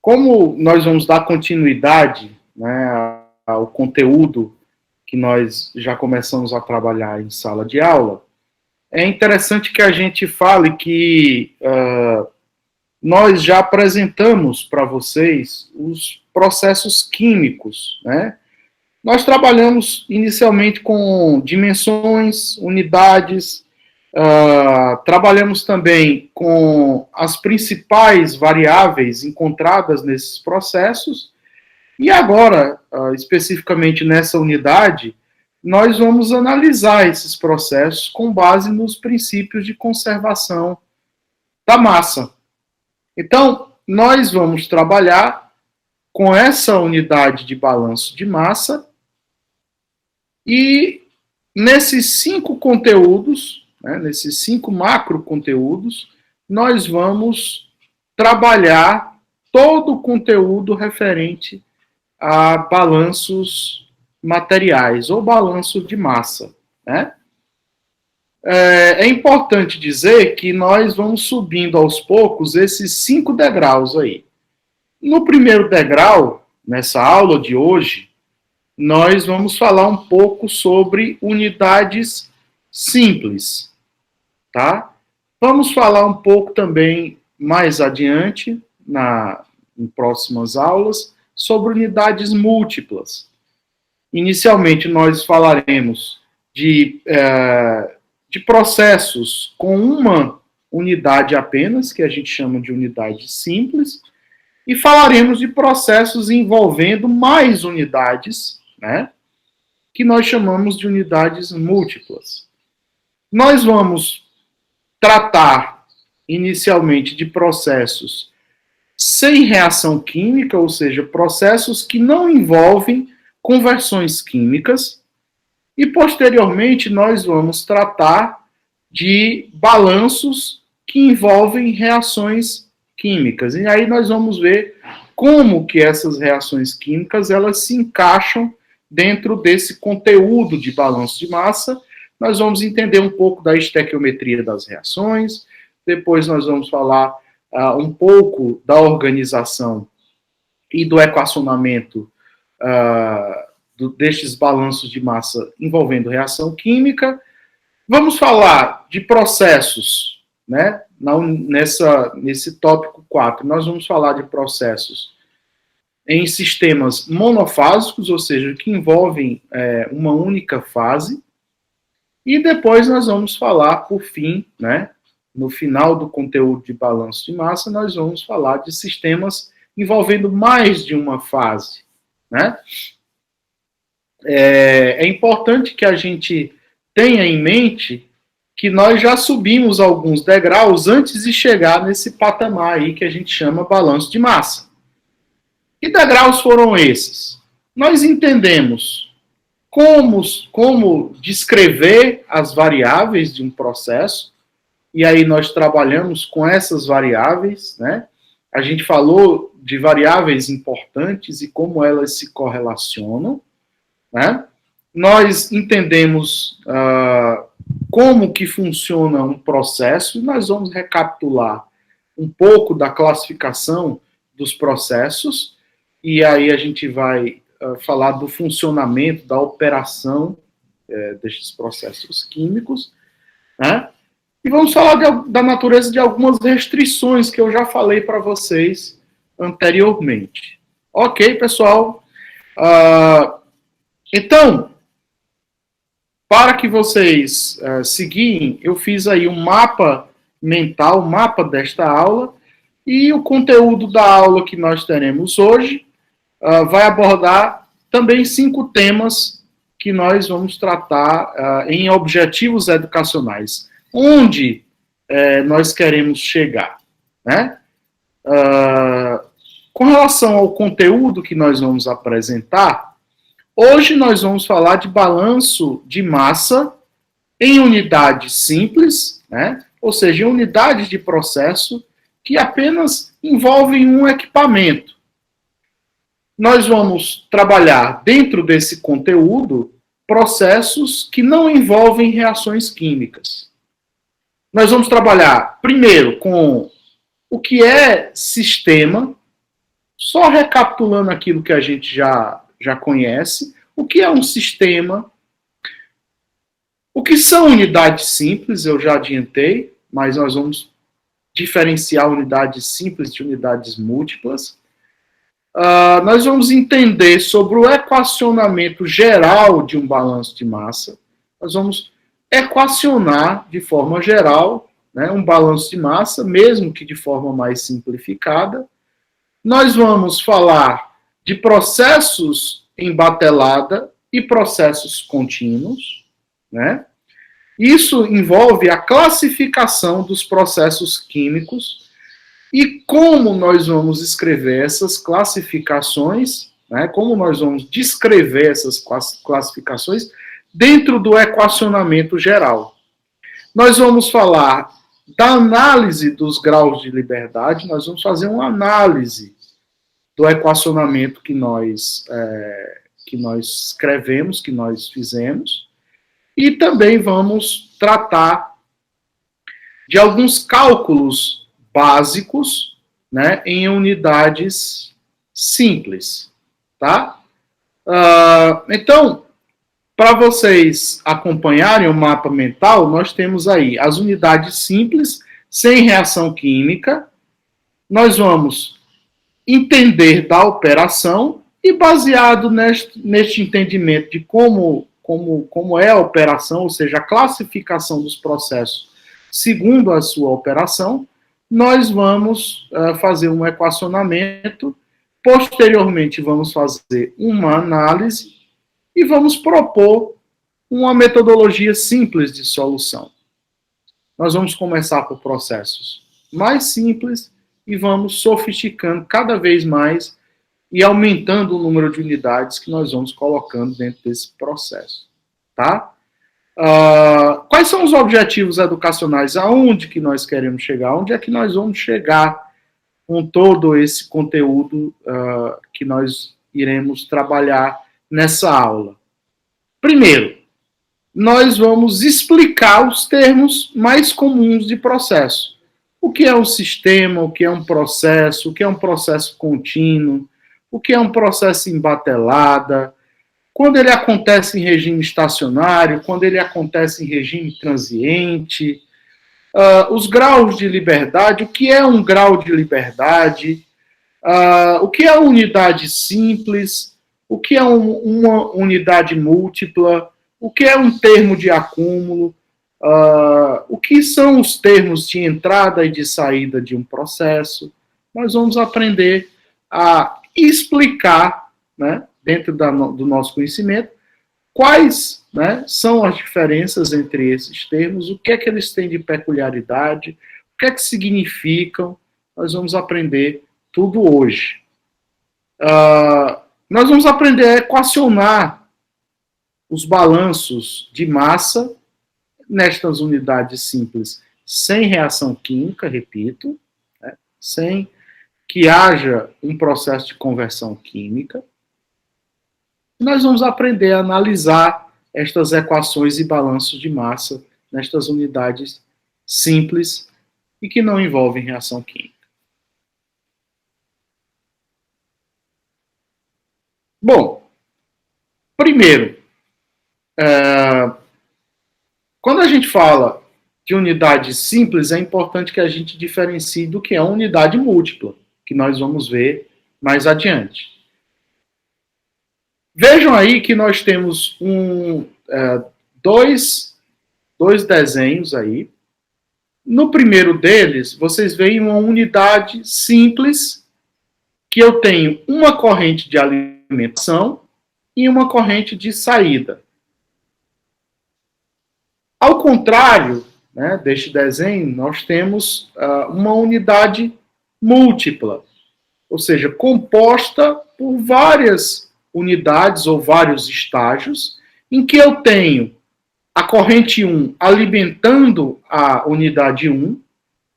Como nós vamos dar continuidade, né, ao conteúdo que nós já começamos a trabalhar em sala de aula, é interessante que a gente fale que nós já apresentamos para vocês os processos químicos, né? Nós trabalhamos inicialmente com dimensões, unidades, trabalhamos também com as principais variáveis encontradas nesses processos, e agora, especificamente nessa unidade, nós vamos analisar esses processos com base nos princípios de conservação da massa. Então, nós vamos trabalhar com essa unidade de balanço de massa e nesses 5 conteúdos, né, nesses 5 macro conteúdos, nós vamos trabalhar todo o conteúdo referente a balanços materiais ou balanço de massa, né? É importante dizer que nós vamos subindo aos poucos esses 5 degraus aí. No primeiro degrau, nessa aula de hoje, nós vamos falar um pouco sobre unidades simples, tá? Vamos falar um pouco também mais adiante, em próximas aulas, sobre unidades múltiplas. Inicialmente, nós falaremos de processos com uma unidade apenas, que a gente chama de unidade simples, e falaremos de processos envolvendo mais unidades, né, que nós chamamos de unidades múltiplas. Nós vamos tratar inicialmente de processos sem reação química, ou seja, processos que não envolvem conversões químicas, e posteriormente nós vamos tratar de balanços que envolvem reações químicas. E aí nós vamos ver como que essas reações químicas elas se encaixam dentro desse conteúdo de balanço de massa. Nós vamos entender um pouco da estequiometria das reações, depois nós vamos falar um pouco da organização e do equacionamento destes balanços de massa envolvendo reação química. Vamos falar de processos, né? Nesse tópico 4, nós vamos falar de processos em sistemas monofásicos, ou seja, que envolvem uma única fase. E depois nós vamos falar, por fim, né, no final do conteúdo de balanço de massa, nós vamos falar de sistemas envolvendo mais de uma fase, né? É importante que a gente tenha em mente que nós já subimos alguns degraus antes de chegar nesse patamar aí que a gente chama balanço de massa. Que degraus foram esses? Nós entendemos como descrever as variáveis de um processo, e aí nós trabalhamos com essas variáveis, né? A gente falou de variáveis importantes e como elas se correlacionam, né? Nós entendemos como que funciona um processo, e nós vamos recapitular um pouco da classificação dos processos, e aí a gente vai falar do funcionamento, da operação destes processos químicos, né? E vamos falar da natureza de algumas restrições que eu já falei para vocês anteriormente. Ok, pessoal? Então, para que vocês seguirem, eu fiz aí um mapa mental, mapa desta aula, e o conteúdo da aula que nós teremos hoje vai abordar também 5 temas que nós vamos tratar em objetivos educacionais. Onde nós queremos chegar, né? Com relação ao conteúdo que nós vamos apresentar, hoje nós vamos falar de balanço de massa em unidades simples, né? Ou seja, em unidades de processo que apenas envolvem um equipamento. Nós vamos trabalhar dentro desse conteúdo processos que não envolvem reações químicas. Nós vamos trabalhar primeiro com o que é sistema, Só recapitulando aquilo que a gente já conhece, o que é um sistema, o que são unidades simples, eu já adiantei, mas nós vamos diferenciar unidades simples de unidades múltiplas. Nós vamos entender sobre o equacionamento geral de um balanço de massa. Nós vamos equacionar de forma geral, né, um balanço de massa, mesmo que de forma mais simplificada. Nós vamos falar de processos em batelada e processos contínuos, né? Isso envolve a classificação dos processos químicos e como nós vamos escrever essas classificações, né? Como nós vamos descrever essas classificações dentro do equacionamento geral. Nós vamos falar da análise dos graus de liberdade, nós vamos fazer uma análise do equacionamento que nós escrevemos, que nós fizemos, e também vamos tratar de alguns cálculos básicos, né, em unidades simples, tá? Então, para vocês acompanharem o mapa mental, nós temos aí as unidades simples, sem reação química. Nós vamos entender da operação e, baseado neste entendimento de como é a operação, ou seja, a classificação dos processos segundo a sua operação, nós vamos fazer um equacionamento, posteriormente vamos fazer uma análise e vamos propor uma metodologia simples de solução. Nós vamos começar por processos mais simples e vamos sofisticando cada vez mais e aumentando o número de unidades que nós vamos colocando dentro desse processo, tá? Quais são os objetivos educacionais? Aonde que nós queremos chegar? Onde é que nós vamos chegar com todo esse conteúdo que nós iremos trabalhar nessa aula? Primeiro, nós vamos explicar os termos mais comuns de processo. O que é um sistema, o que é um processo contínuo, o que é um processo em batelada, quando ele acontece em regime estacionário, quando ele acontece em regime transiente, os graus de liberdade, o que é um grau de liberdade, o que é unidade simples, o que é uma unidade múltipla, o que é um termo de acúmulo, o que são os termos de entrada e de saída de um processo. Nós vamos aprender a explicar, né, dentro do nosso conhecimento, quais, né, são as diferenças entre esses termos, o que é que eles têm de peculiaridade, o que é que significam. Nós vamos aprender tudo hoje. Nós vamos aprender a equacionar os balanços de massa nestas unidades simples, sem reação química, repito, né, sem que haja um processo de conversão química. Nós vamos aprender a analisar estas equações e balanços de massa nestas unidades simples e que não envolvem reação química. Bom, primeiro, quando a gente fala de unidade simples, é importante que a gente diferencie do que é uma unidade múltipla, que nós vamos ver mais adiante. Vejam aí que nós temos dois desenhos aí. No primeiro deles, vocês veem uma unidade simples, que eu tenho uma corrente de alimentação e uma corrente de saída. Ao contrário, né, deste desenho, nós temos uma unidade múltipla, ou seja, composta por várias unidades ou vários estágios, em que eu tenho a corrente 1 alimentando a unidade 1,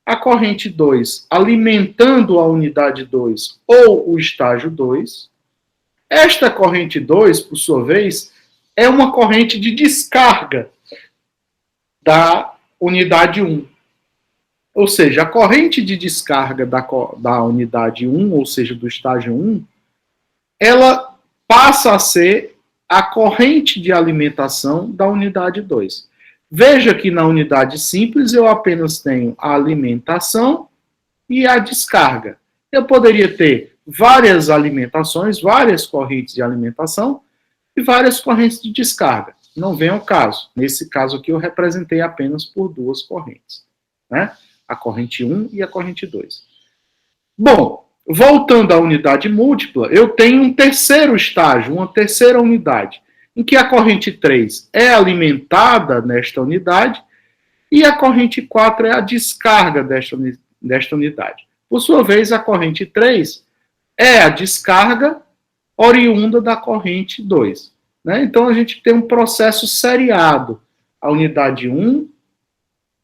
a corrente 2 alimentando a unidade 2 ou o estágio 2. Esta corrente 2, por sua vez, é uma corrente de descarga da unidade 1. ou seja, a corrente de descarga da unidade 1, ou seja, do estágio 1, ela passa a ser a corrente de alimentação da unidade 2. Veja que na unidade simples eu apenas tenho a alimentação e a descarga. Eu poderia ter várias alimentações, várias correntes de alimentação e várias correntes de descarga. Não vem ao caso. Nesse caso aqui eu representei apenas por duas correntes, né? A corrente 1 e a corrente 2. Bom, voltando à unidade múltipla, eu tenho um terceiro estágio, uma terceira unidade, em que a corrente 3 é alimentada nesta unidade e a corrente 4 é a descarga desta unidade. Por sua vez, a corrente 3 é a descarga oriunda da corrente 2. Né? Então, a gente tem um processo seriado. A unidade 1,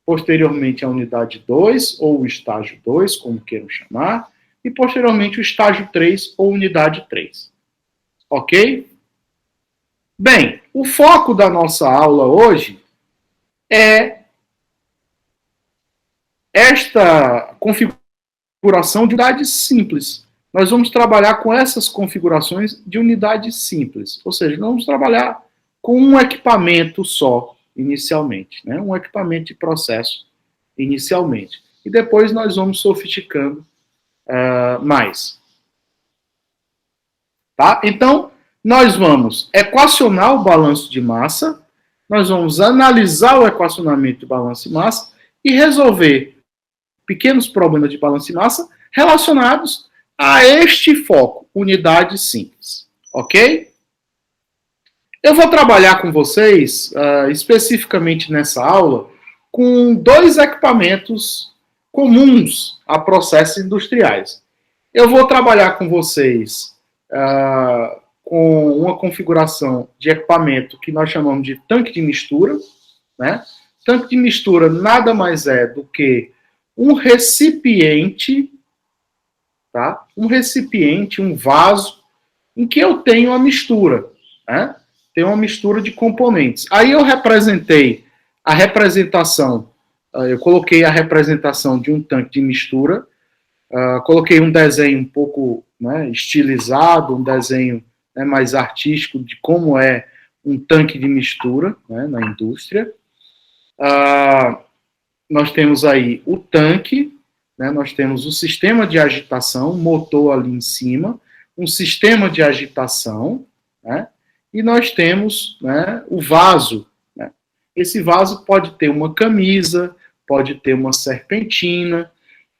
posteriormente a unidade 2, ou o estágio 2, como queiram chamar, e posteriormente o estágio 3, ou unidade 3. Ok? Bem, o foco da nossa aula hoje é esta configuração de unidades simples. Nós vamos trabalhar com essas configurações de unidades simples, ou seja, nós vamos trabalhar com um equipamento só, inicialmente, né? Um equipamento de processo, inicialmente. E depois nós vamos sofisticando mais. Tá? Então, nós vamos equacionar o balanço de massa, nós vamos analisar o equacionamento de balanço de massa e resolver pequenos problemas de balanço de massa relacionados a este foco, unidade simples. Ok? Eu vou trabalhar com vocês, especificamente nessa aula, com dois equipamentos comuns a processos industriais. Eu vou trabalhar com vocês com uma configuração de equipamento que nós chamamos de tanque de mistura. Né? Tanque de mistura nada mais é do que um recipiente, tá? Um recipiente, um vaso, em que eu tenho a mistura. Né? Tem uma mistura de componentes. Aí eu representei a representação, eu coloquei a representação de um tanque de mistura, coloquei um desenho um pouco, né, estilizado, um desenho, né, mais artístico de como é um tanque de mistura, né, na indústria. Nós temos aí o tanque, né, nós temos o sistema de agitação, motor ali em cima, um sistema de agitação, né, e nós temos, né, o vaso. Né. Esse vaso pode ter uma camisa, pode ter uma serpentina,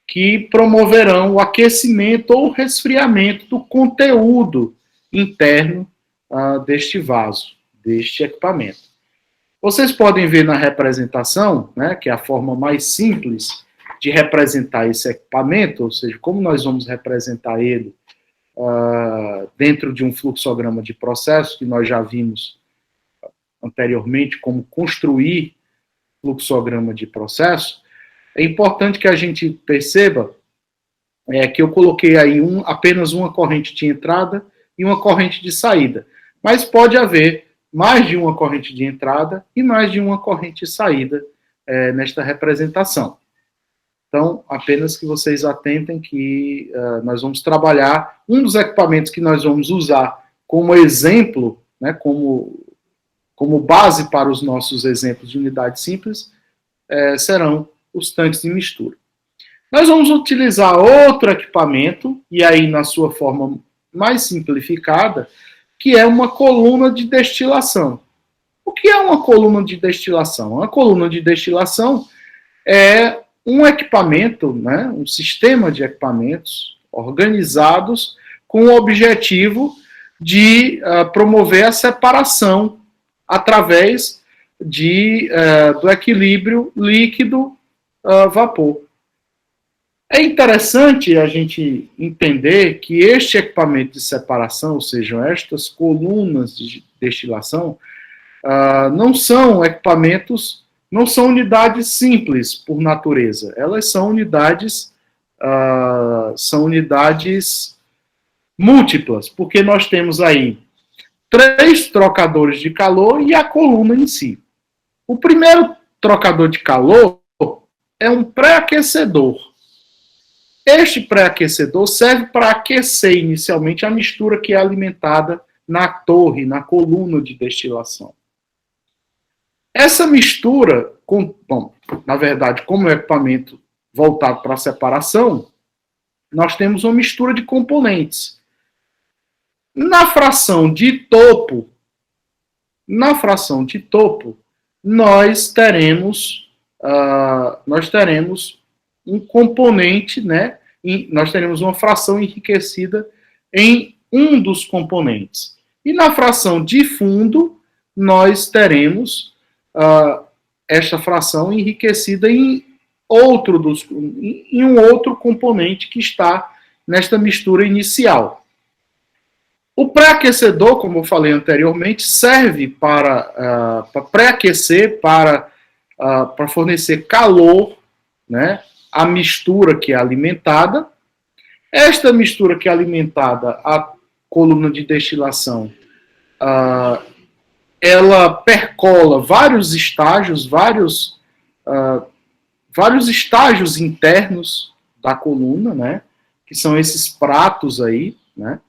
que promoverão o aquecimento ou resfriamento do conteúdo interno deste vaso, deste equipamento. Vocês podem ver na representação, né, que é a forma mais simples de representar esse equipamento, ou seja, como nós vamos representar ele dentro de um fluxograma de processo, que nós já vimos anteriormente como construir fluxograma de processo. É importante que a gente perceba que eu coloquei aí apenas uma corrente de entrada e uma corrente de saída. Mas pode haver mais de uma corrente de entrada e mais de uma corrente de saída nesta representação. Então, apenas que vocês atentem que nós vamos trabalhar, um dos equipamentos que nós vamos usar como exemplo, né, como base para os nossos exemplos de unidade simples, serão os tanques de mistura. Nós vamos utilizar outro equipamento, e aí na sua forma mais simplificada, que é uma coluna de destilação. O que é uma coluna de destilação? Uma coluna de destilação é um equipamento, né, um sistema de equipamentos organizados com o objetivo de promover a separação através do equilíbrio líquido-vapor. É interessante a gente entender que este equipamento de separação, ou seja, estas colunas de destilação, não são equipamentos, não são unidades simples por natureza. Elas são unidades múltiplas, porque nós temos aí 3 trocadores de calor e a coluna em si. O primeiro trocador de calor é um pré-aquecedor. Este pré-aquecedor serve para aquecer inicialmente a mistura que é alimentada na torre, na coluna de destilação. Essa mistura, na verdade, como é um equipamento voltado para a separação, nós temos uma mistura de componentes. Na fração de topo, nós teremos um componente, né? Nós teremos uma fração enriquecida em um dos componentes. E na fração de fundo, nós teremos esta fração enriquecida em um outro componente que está nesta mistura inicial. O pré-aquecedor, como eu falei anteriormente, serve para pré-aquecer, para fornecer calor, né, à mistura que é alimentada. Esta mistura que é alimentada à coluna de destilação, ela percola vários estágios, vários estágios internos da coluna, né, que são esses pratos aí, né.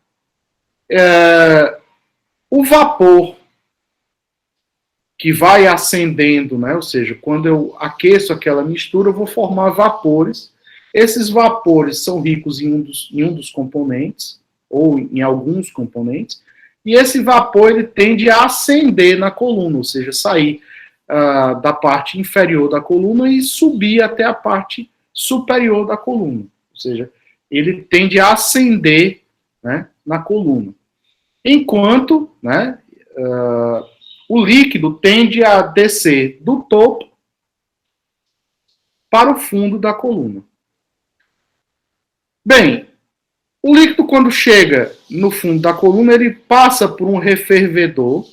O vapor que vai acendendo, né, ou seja, quando eu aqueço aquela mistura, eu vou formar vapores. Esses vapores são ricos em um dos componentes, ou em alguns componentes, e esse vapor ele tende a ascender na coluna, ou seja, sair da parte inferior da coluna e subir até a parte superior da coluna. Ou seja, ele tende a ascender, né, na coluna. Enquanto, né, o líquido tende a descer do topo para o fundo da coluna. Bem, o líquido, quando chega no fundo da coluna, ele passa por um refervedor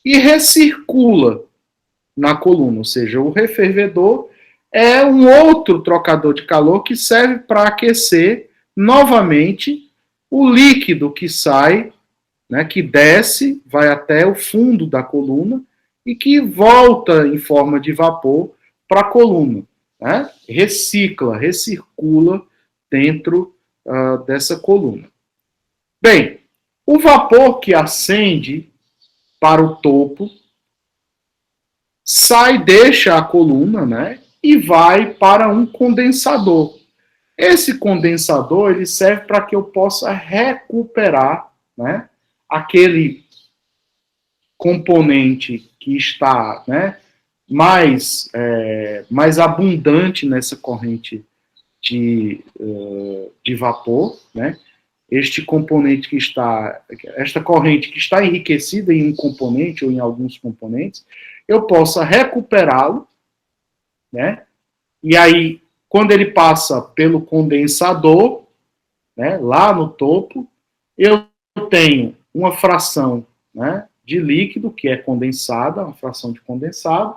e recircula na coluna. Ou seja, o refervedor é um outro trocador de calor que serve para aquecer novamente o líquido que sai, né, que desce, vai até o fundo da coluna e que volta em forma de vapor para a coluna. Né? Recircula dentro dessa coluna. Bem, o vapor que ascende para o topo deixa a coluna, né, e vai para um condensador. Esse condensador ele serve para que eu possa recuperar, né, aquele componente que está, né, mais abundante nessa corrente de vapor, né? Esta corrente que está enriquecida em um componente ou em alguns componentes, eu possa recuperá-lo, né? E aí, quando ele passa pelo condensador, né, lá no topo, eu tenho uma fração, né, de líquido que é condensada, uma fração de condensado,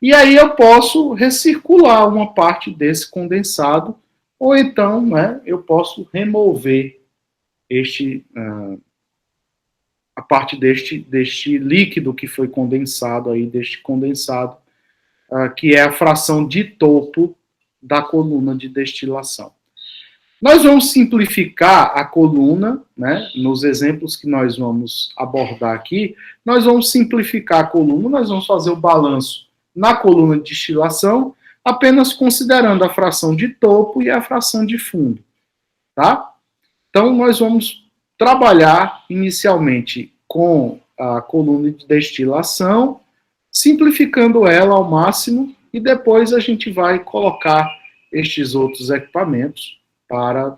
e aí eu posso recircular uma parte desse condensado, ou então, né, eu posso remover a parte deste líquido que foi condensado aí, deste condensado, que é a fração de topo da coluna de destilação. Nós vamos simplificar a coluna, né, nos exemplos que nós vamos abordar aqui, nós vamos simplificar a coluna, nós vamos fazer o balanço na coluna de destilação, apenas considerando a fração de topo e a fração de fundo, tá? Então, nós vamos trabalhar inicialmente com a coluna de destilação, simplificando ela ao máximo, e depois a gente vai colocar estes outros equipamentos para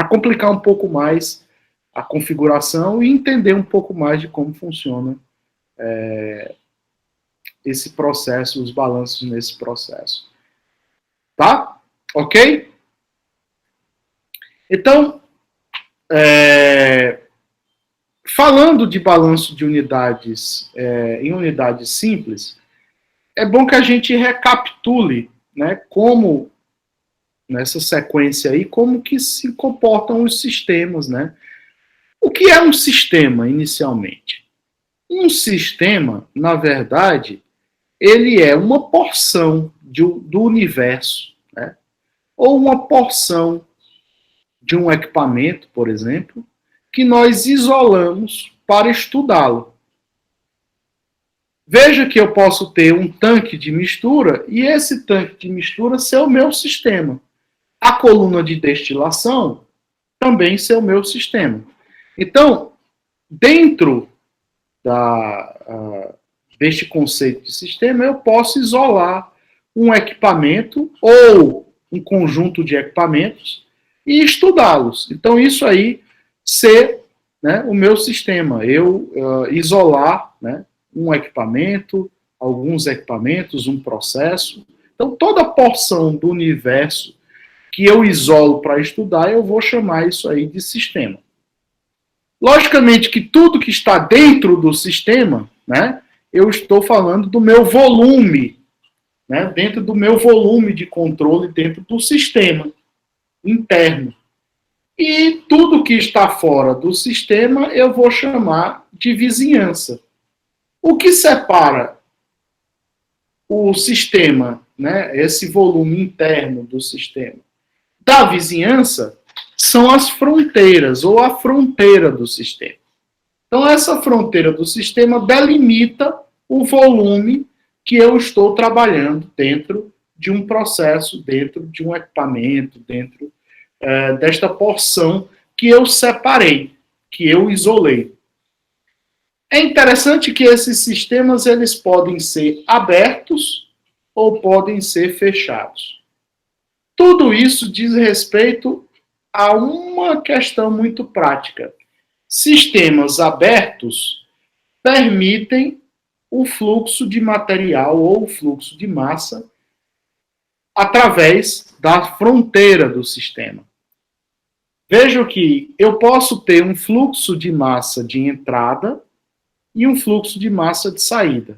complicar um pouco mais a configuração e entender um pouco mais de como funciona esse processo, os balanços nesse processo. Tá? Ok? Então, falando de balanço de unidades em unidades simples, é bom que a gente recapitule, né, como, nessa sequência aí, como que se comportam os sistemas, né? O que é um sistema, inicialmente? Um sistema, na verdade, ele é uma porção do universo, né? Ou uma porção de um equipamento, por exemplo, que nós isolamos para estudá-lo. Veja que eu posso ter um tanque de mistura e esse tanque de mistura ser o meu sistema. A coluna de destilação também ser o meu sistema. Então, dentro deste conceito de sistema, eu posso isolar um equipamento ou um conjunto de equipamentos e estudá-los. Então, isso aí ser, né, o meu sistema. Eu isolar, né, um equipamento, alguns equipamentos, um processo. Então, toda porção do universo que eu isolo para estudar, eu vou chamar isso aí de sistema. Logicamente que tudo que está dentro do sistema, né, eu estou falando do meu volume, né, dentro do meu volume de controle dentro do sistema interno. E tudo que está fora do sistema eu vou chamar de vizinhança. O que separa o sistema, né, esse volume interno do sistema, da vizinhança são as fronteiras, ou a fronteira do sistema. Então, essa fronteira do sistema delimita o volume que eu estou trabalhando dentro de um processo, dentro de um equipamento, dentro desta porção que eu separei, que eu isolei. É interessante que esses sistemas eles podem ser abertos ou podem ser fechados. Tudo isso diz respeito a uma questão muito prática. Sistemas abertos permitem o fluxo de material ou o fluxo de massa através da fronteira do sistema. Vejam que eu posso ter um fluxo de massa de entrada e um fluxo de massa de saída.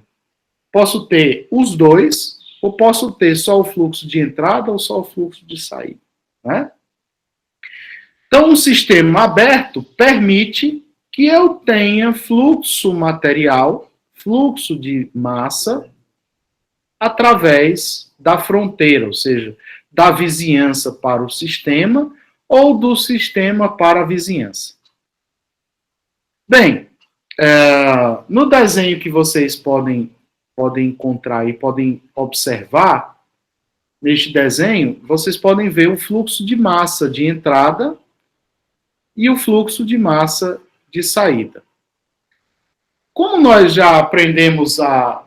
Posso ter os dois, ou posso ter só o fluxo de entrada ou só o fluxo de saída, né? Então, um sistema aberto permite que eu tenha fluxo material, fluxo de massa, através da fronteira, ou seja, da vizinhança para o sistema ou do sistema para a vizinhança. Bem, no desenho que vocês podem encontrar e podem observar, neste desenho, vocês podem ver o fluxo de massa de entrada e o fluxo de massa de saída. Como nós já aprendemos a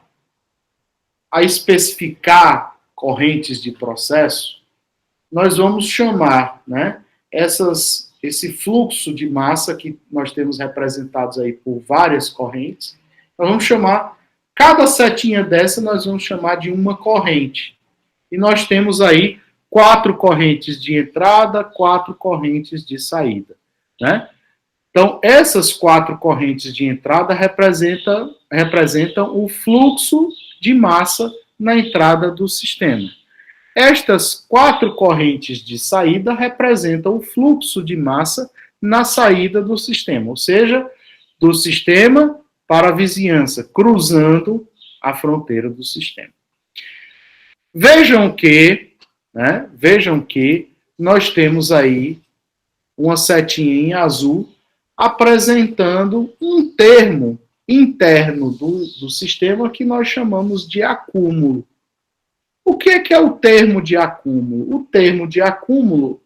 especificar correntes de processo, nós vamos chamar, né, esse fluxo de massa que nós temos representados aí por várias correntes, nós vamos chamar, cada setinha dessa nós vamos chamar de uma corrente. E nós temos aí 4 correntes de entrada, 4 correntes de saída, né? Então, essas 4 correntes de entrada representam o fluxo de massa na entrada do sistema. Estas 4 correntes de saída representam o fluxo de massa na saída do sistema, ou seja, do sistema para a vizinhança, cruzando a fronteira do sistema. Vejam que nós temos aí uma setinha em azul apresentando um termo interno do sistema que nós chamamos de acúmulo. O que é o termo de acúmulo? O termo de acúmulo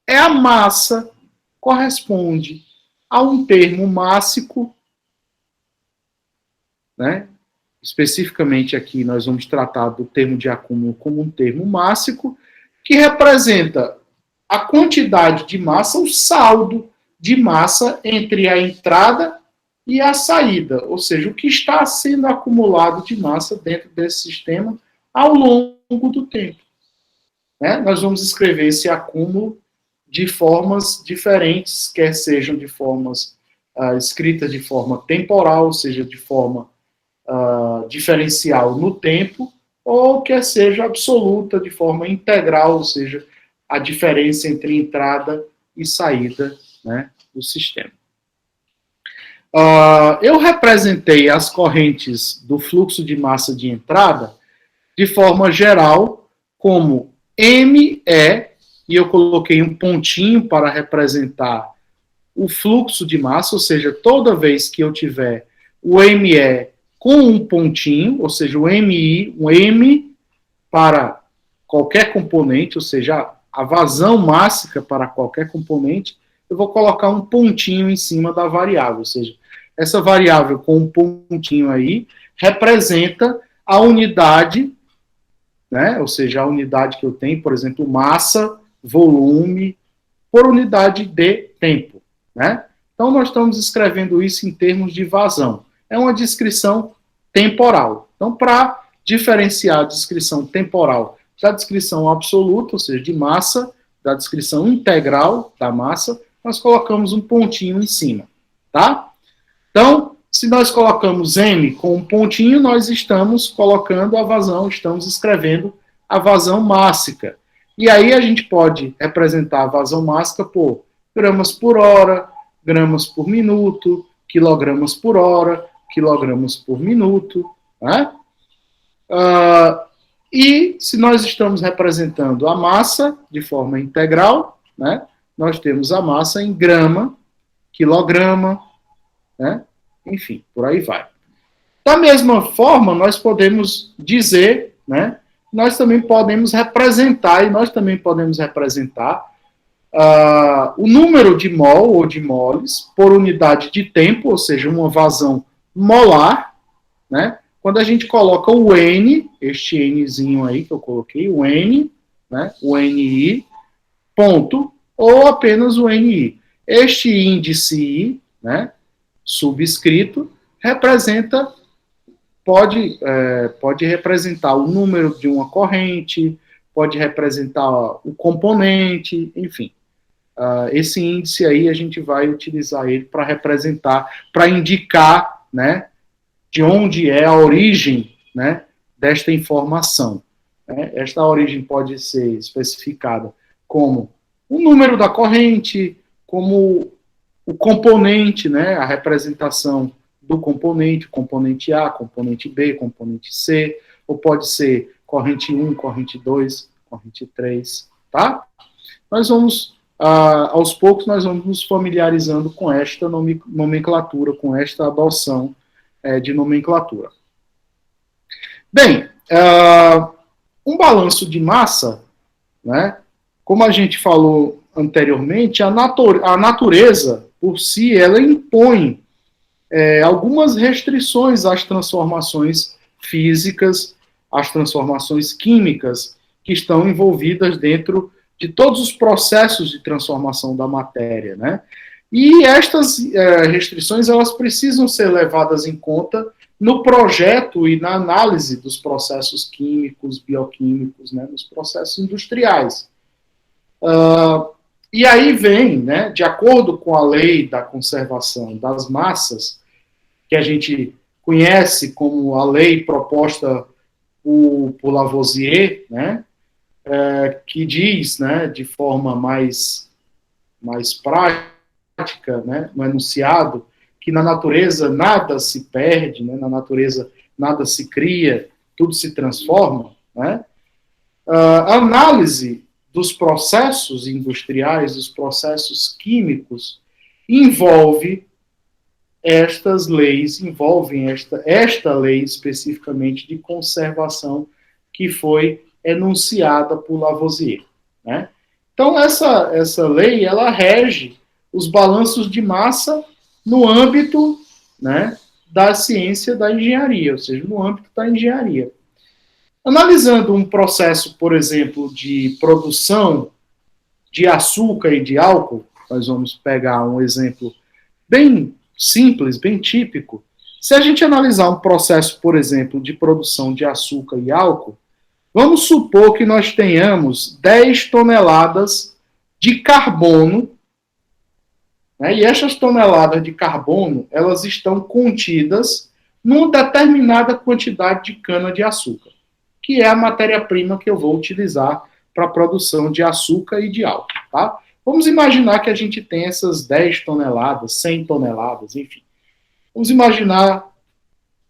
é a massa, corresponde a um termo mássico, né? Especificamente aqui nós vamos tratar do termo de acúmulo como um termo mássico, que representa a quantidade de massa, o saldo de massa entre a entrada e a saída, ou seja, o que está sendo acumulado de massa dentro desse sistema ao longo do tempo. Né? Nós vamos escrever esse acúmulo de formas diferentes, quer sejam de formas escritas de forma temporal, ou seja, de forma diferencial no tempo, ou quer seja absoluta, de forma integral, ou seja, a diferença entre entrada e saída, né, do sistema. Eu representei as correntes do fluxo de massa de entrada de forma geral como ME, e eu coloquei um pontinho para representar o fluxo de massa, ou seja, toda vez que eu tiver o ME com um pontinho, ou seja, o MI, um M para qualquer componente, ou seja, a vazão mássica para qualquer componente, eu vou colocar um pontinho em cima da variável, ou seja, essa variável com um pontinho aí representa a unidade, né? Ou seja, a unidade que eu tenho, por exemplo, massa, volume, por unidade de tempo, né? Então, nós estamos escrevendo isso em termos de vazão. É uma descrição temporal. Então, para diferenciar a descrição temporal da descrição absoluta, ou seja, de massa, da descrição integral da massa, nós colocamos um pontinho em cima, tá? Então, se nós colocamos M com um pontinho, nós estamos colocando a vazão, estamos escrevendo a vazão mássica. E aí a gente pode representar a vazão mássica por gramas por hora, gramas por minuto, quilogramas por hora, quilogramas por minuto, né? E se nós estamos representando a massa de forma integral, né, nós temos a massa em grama, quilograma, né, enfim, por aí vai. Da mesma forma, nós podemos dizer, né, nós também podemos representar, o número de mol ou de moles por unidade de tempo, ou seja, uma vazão molar, né? Quando a gente coloca o N, este Nzinho aí que eu coloquei, o N, né, o NI, ponto, ou apenas o NI. Este índice I, né, subscrito, pode representar o número de uma corrente, pode representar o componente, enfim. Esse índice aí a gente vai utilizar ele para representar, para indicar, né, de onde é a origem, né, desta informação. Esta origem pode ser especificada como o número da corrente, como o componente, né, a representação do componente A, componente B, componente C, ou pode ser corrente 1, corrente 2, corrente 3, tá? Nós vamos, aos poucos, nós vamos nos familiarizando com esta nomenclatura, com esta adoção de nomenclatura. Bem, um balanço de massa, né, como a gente falou anteriormente, a natureza, por si, ela impõe algumas restrições às transformações físicas, às transformações químicas que estão envolvidas dentro de todos os processos de transformação da matéria, né? E estas restrições, elas precisam ser levadas em conta no projeto e na análise dos processos químicos, bioquímicos, né, nos processos industriais. E aí vem, né, de acordo com a lei da conservação das massas, que a gente conhece como a lei proposta por Lavoisier, né, que diz, né, de forma mais prática, né, no enunciado, que na natureza nada se perde, né, na natureza nada se cria, tudo se transforma, né? A análise dos processos industriais, dos processos químicos, envolvem esta lei especificamente de conservação que foi enunciada por Lavoisier, né? Então, essa lei, ela rege os balanços de massa no âmbito, né, da ciência da engenharia, ou seja, no âmbito da engenharia. Analisando um processo, por exemplo, de produção de açúcar e de álcool, nós vamos pegar um exemplo bem simples, bem típico. Se a gente analisar um processo, por exemplo, de produção de açúcar e álcool, vamos supor que nós tenhamos 10 toneladas de carbono, né, e essas toneladas de carbono, elas estão contidas numa determinada quantidade de cana-de-açúcar, que é a matéria-prima que eu vou utilizar para a produção de açúcar e de álcool, tá? Vamos imaginar que a gente tem essas 10 toneladas, 100 toneladas, enfim. Vamos imaginar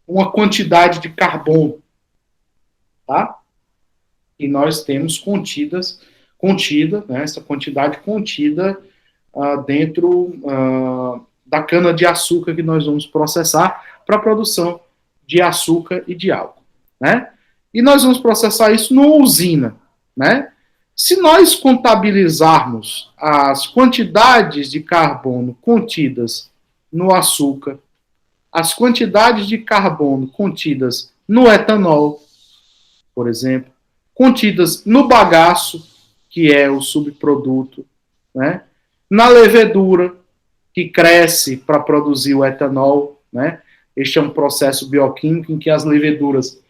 uma quantidade de carbono. tá? E nós temos contida, né, essa quantidade contida dentro da cana-de-açúcar que nós vamos processar para a produção de açúcar e de álcool, né? E nós vamos processar isso numa usina, né? Se nós contabilizarmos as quantidades de carbono contidas no açúcar, as quantidades de carbono contidas no etanol, por exemplo, contidas no bagaço, que é o subproduto, né? Na levedura, que cresce para produzir o etanol, né? Este é um processo bioquímico em que as leveduras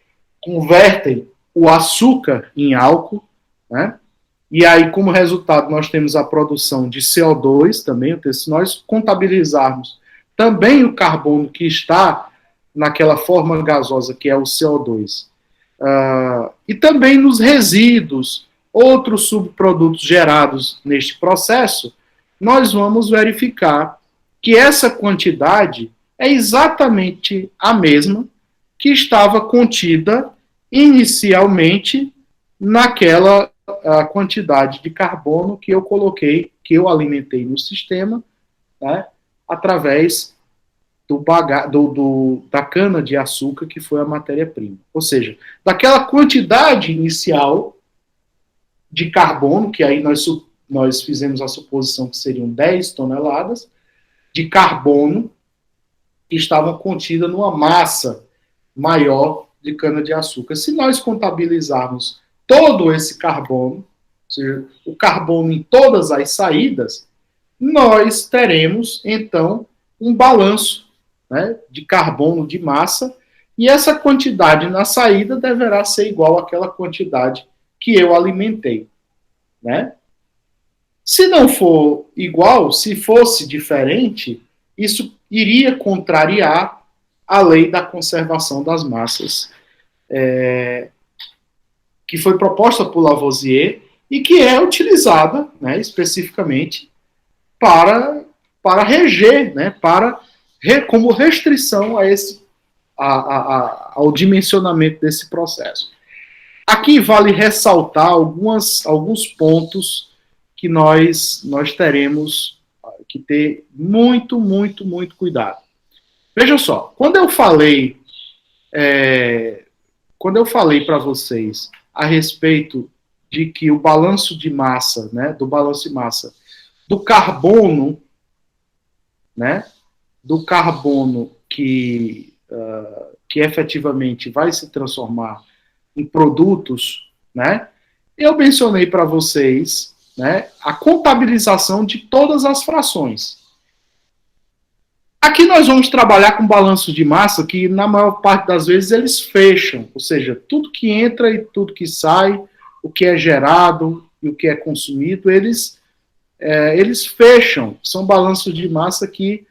convertem o açúcar em álcool, né? E aí, como resultado, nós temos a produção de CO2 também. Se nós contabilizarmos também o carbono que está naquela forma gasosa, que é o CO2, e também nos resíduos, outros subprodutos gerados neste processo, nós vamos verificar que essa quantidade é exatamente a mesma que estava contida inicialmente naquela quantidade de carbono que eu coloquei, que eu alimentei no sistema, né, através da cana-de-açúcar, que foi a matéria-prima. Ou seja, daquela quantidade inicial de carbono, que aí nós fizemos a suposição que seriam 10 toneladas de carbono que estavam contidas numa massa maior de cana-de-açúcar. Se nós contabilizarmos todo esse carbono, ou seja, o carbono em todas as saídas, nós teremos, então, um balanço, né, de carbono de massa, e essa quantidade na saída deverá ser igual àquela quantidade que eu alimentei, né? Se não for igual, se fosse diferente, isso iria contrariar a lei da conservação das massas, que foi proposta por Lavoisier e que é utilizada, né, especificamente para reger, né, como restrição ao dimensionamento desse processo. Aqui vale ressaltar alguns pontos que nós teremos que ter muito, muito, muito cuidado. Veja só, quando eu falei para vocês a respeito de que o balanço de massa, né, do balanço de massa do carbono, né, do carbono que efetivamente vai se transformar em produtos, né, eu mencionei para vocês, né, a contabilização de todas as frações. Aqui nós vamos trabalhar com balanço de massa que, na maior parte das vezes, eles fecham, ou seja, tudo que entra e tudo que sai, o que é gerado e o que é consumido, eles fecham. São balanços de massa que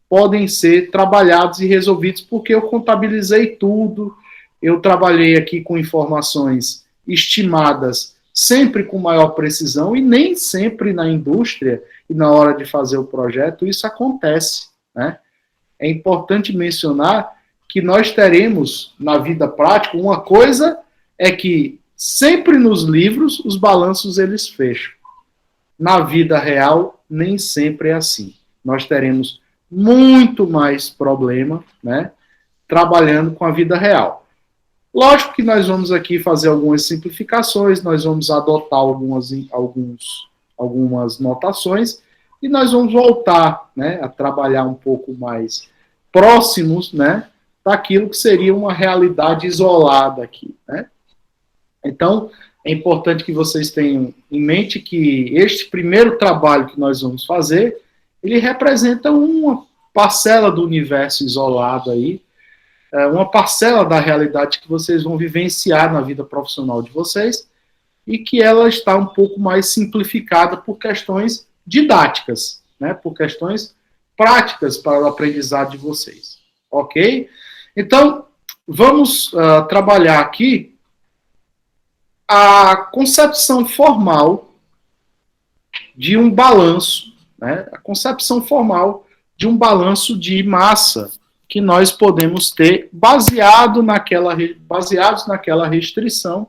podem ser trabalhados e resolvidos porque eu contabilizei tudo, eu trabalhei aqui com informações estimadas sempre com maior precisão e nem sempre na indústria e na hora de fazer o projeto isso acontece, né? É importante mencionar que nós teremos na vida prática uma coisa é que sempre nos livros os balanços eles fecham. Na vida real nem sempre é assim. Nós teremos muito mais problema, né, trabalhando com a vida real. Lógico que nós vamos aqui fazer algumas simplificações, nós vamos adotar algumas notações e nós vamos voltar, né, a trabalhar um pouco mais próximos, né, daquilo que seria uma realidade isolada aqui, né? Então, é importante que vocês tenham em mente que este primeiro trabalho que nós vamos fazer, ele representa uma parcela do universo isolado aí, uma parcela da realidade que vocês vão vivenciar na vida profissional de vocês e que ela está um pouco mais simplificada por questões didáticas, né, por questões práticas para o aprendizado de vocês, ok? Então, vamos trabalhar aqui a concepção formal de um balanço, né, a concepção formal de um balanço de massa que nós podemos ter baseados naquela restrição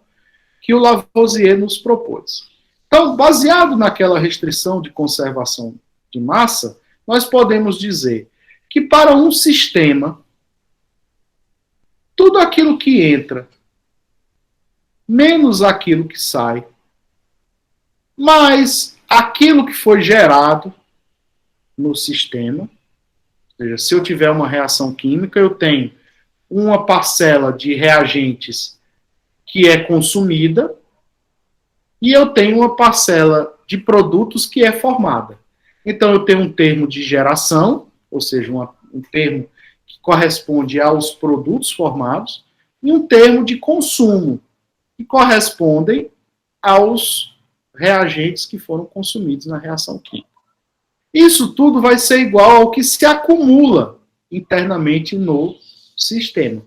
que o Lavoisier nos propôs. Então, baseado naquela restrição de conservação de massa, nós podemos dizer que para um sistema, tudo aquilo que entra, menos aquilo que sai, mais aquilo que foi gerado no sistema, ou seja, se eu tiver uma reação química, eu tenho uma parcela de reagentes que é consumida e eu tenho uma parcela de produtos que é formada. Então, eu tenho um termo de geração, ou seja, um termo que corresponde aos produtos formados, e um termo de consumo, que correspondem aos reagentes que foram consumidos na reação química. Isso tudo vai ser igual ao que se acumula internamente no sistema.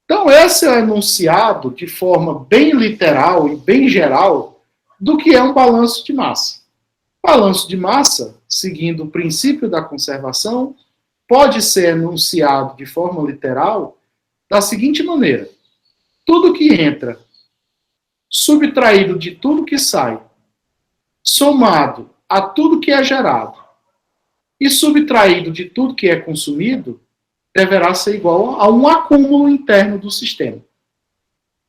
Então, esse é o enunciado, de forma bem literal e bem geral, do que é um balanço de massa. Balanço de massa, seguindo o princípio da conservação, pode ser enunciado de forma literal da seguinte maneira: tudo que entra, subtraído de tudo que sai, somado a tudo que é gerado e subtraído de tudo que é consumido, deverá ser igual a um acúmulo interno do sistema.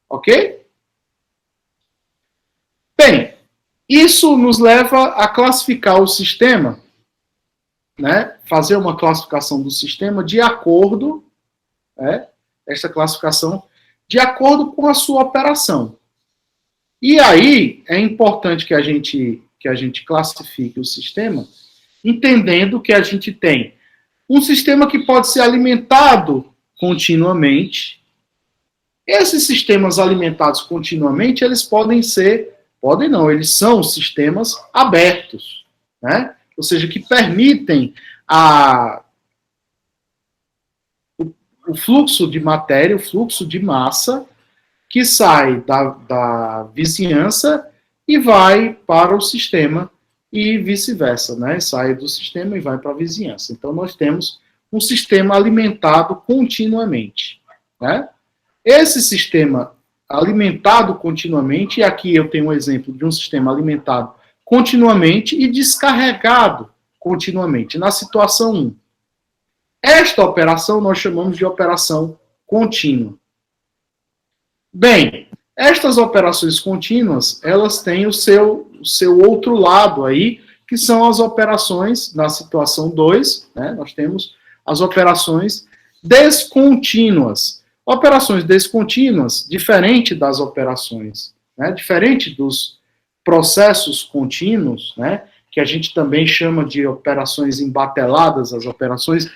Ok? Bem, isso nos leva a classificar o sistema, né? Fazer uma classificação do sistema de acordo, essa classificação de acordo com a sua operação. E aí é importante que a gente classifique o sistema, entendendo que a gente tem um sistema que pode ser alimentado continuamente. Esses sistemas alimentados continuamente, eles eles são sistemas abertos, né? Ou seja, que permitem o fluxo de matéria, o fluxo de massa, que sai da vizinhança e vai para o sistema e vice-versa, né? Sai do sistema e vai para a vizinhança. Então, nós temos um sistema alimentado continuamente, né? Esse sistema alimentado continuamente, e aqui eu tenho um exemplo de um sistema alimentado continuamente e descarregado continuamente, na situação 1. Esta operação nós chamamos de operação contínua. Bem, estas operações contínuas, elas têm o seu outro lado aí, que são as operações, na situação 2, né, nós temos as operações descontínuas. Operações descontínuas, diferente das operações, né, diferente dos processos contínuos, né, que a gente também chama de operações embateladas, as operações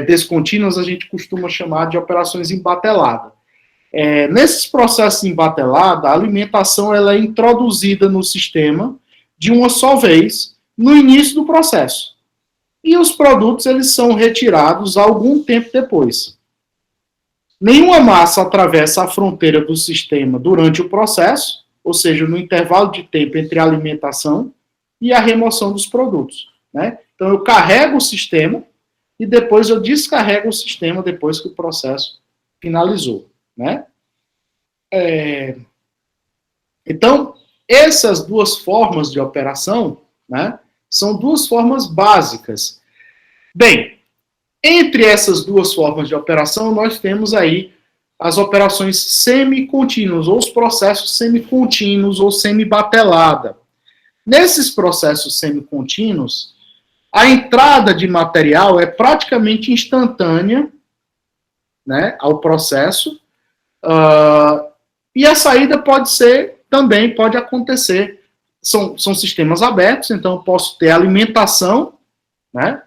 descontínuas a gente costuma chamar de operações embatelada. Nesses processos embatelada, a alimentação ela é introduzida no sistema de uma só vez no início do processo. E os produtos eles são retirados algum tempo depois. Nenhuma massa atravessa a fronteira do sistema durante o processo, ou seja, no intervalo de tempo entre a alimentação e a remoção dos produtos, né? Então, eu carrego o sistema e depois eu descarrego o sistema depois que o processo finalizou, né? Então, essas duas formas de operação, né, são duas formas básicas. Bem, entre essas duas formas de operação, nós temos aí as operações semicontínuas, ou os processos semicontínuos, ou semibatelada. Nesses processos semicontínuos, a entrada de material é praticamente instantânea, né, ao processo, e a saída pode acontecer. São sistemas abertos, então eu posso ter alimentação, né,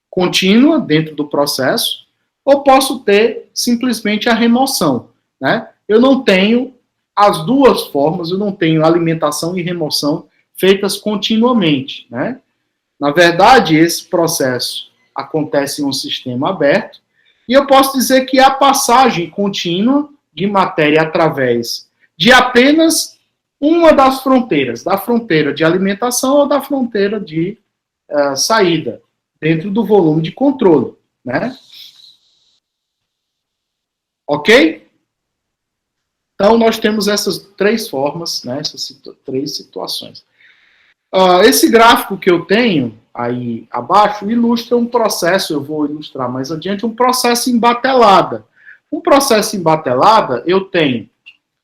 contínua dentro do processo, ou posso ter simplesmente a remoção, né? Eu não tenho as duas formas, eu não tenho alimentação e remoção feitas continuamente, né? Na verdade, esse processo acontece em um sistema aberto, e eu posso dizer que a passagem contínua de matéria através de apenas uma das fronteiras, da fronteira de alimentação ou da fronteira de saída, dentro do volume de controle, né? Ok? Então, nós temos essas três formas, né? Essas três situações. Esse gráfico que eu tenho aí abaixo ilustra um processo, eu vou ilustrar mais adiante, um processo em batelada. Um processo em batelada, eu tenho,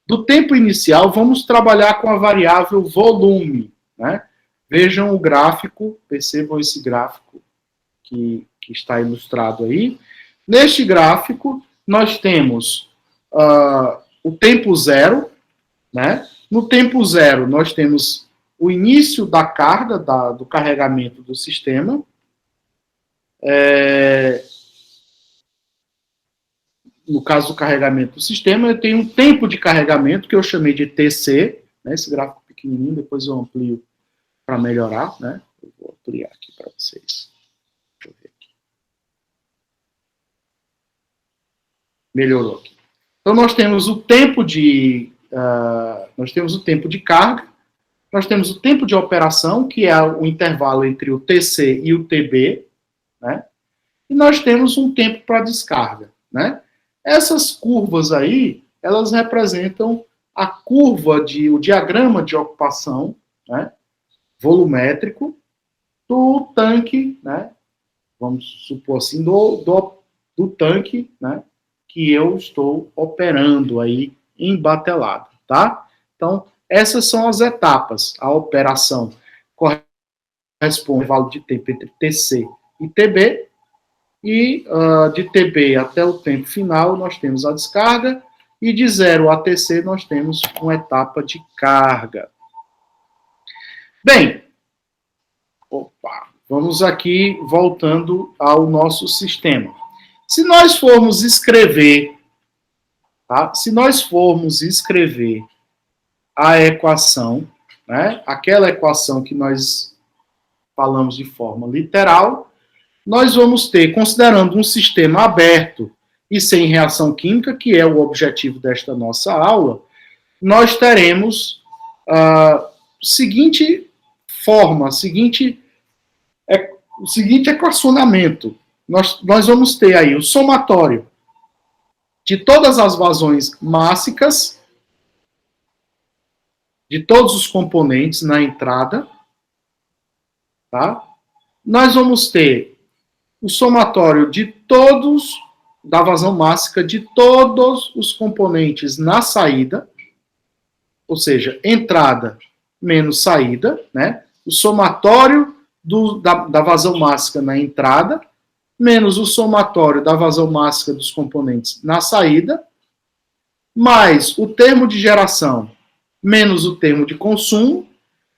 do tempo inicial, vamos trabalhar com a variável volume, né? Vejam o gráfico, percebam esse gráfico que está ilustrado aí. Neste gráfico, nós temos o tempo zero, né? No tempo zero, nós temos o início da carga, do carregamento do sistema. No caso do carregamento do sistema, eu tenho um tempo de carregamento, que eu chamei de TC, né? Esse gráfico pequenininho, depois eu amplio para melhorar, né? Eu vou ampliar aqui para vocês. Deixa eu ver aqui. Melhorou aqui. Então, nós temos o tempo de carga, nós temos o tempo de operação, que é o intervalo entre o TC e o TB, né? E nós temos um tempo para descarga, né? Essas curvas aí, elas representam a curva, o diagrama de ocupação, né? Volumétrico do tanque, né? Vamos supor assim, do tanque, né? Que eu estou operando aí em batelada, tá? Então, essas são as etapas. A operação corresponde ao intervalo de tempo entre TC e TB, e de TB até o tempo final nós temos a descarga, e de 0 a TC nós temos uma etapa de carga. Bem, vamos aqui voltando ao nosso sistema. Se nós formos escrever, tá? Se nós formos escrever a equação, né? Aquela equação que nós falamos de forma literal, nós vamos ter, considerando um sistema aberto e sem reação química, que é o objetivo desta nossa aula, nós teremos a seguinte forma, o seguinte equacionamento. Nós vamos ter aí o somatório de todas as vazões mássicas, de todos os componentes na entrada, tá? Nós vamos ter o somatório de todos, da vazão mássica de todos os componentes na saída, ou seja, entrada menos saída, né? O somatório da vazão mássica na entrada, menos o somatório da vazão mássica dos componentes na saída, mais o termo de geração, menos o termo de consumo.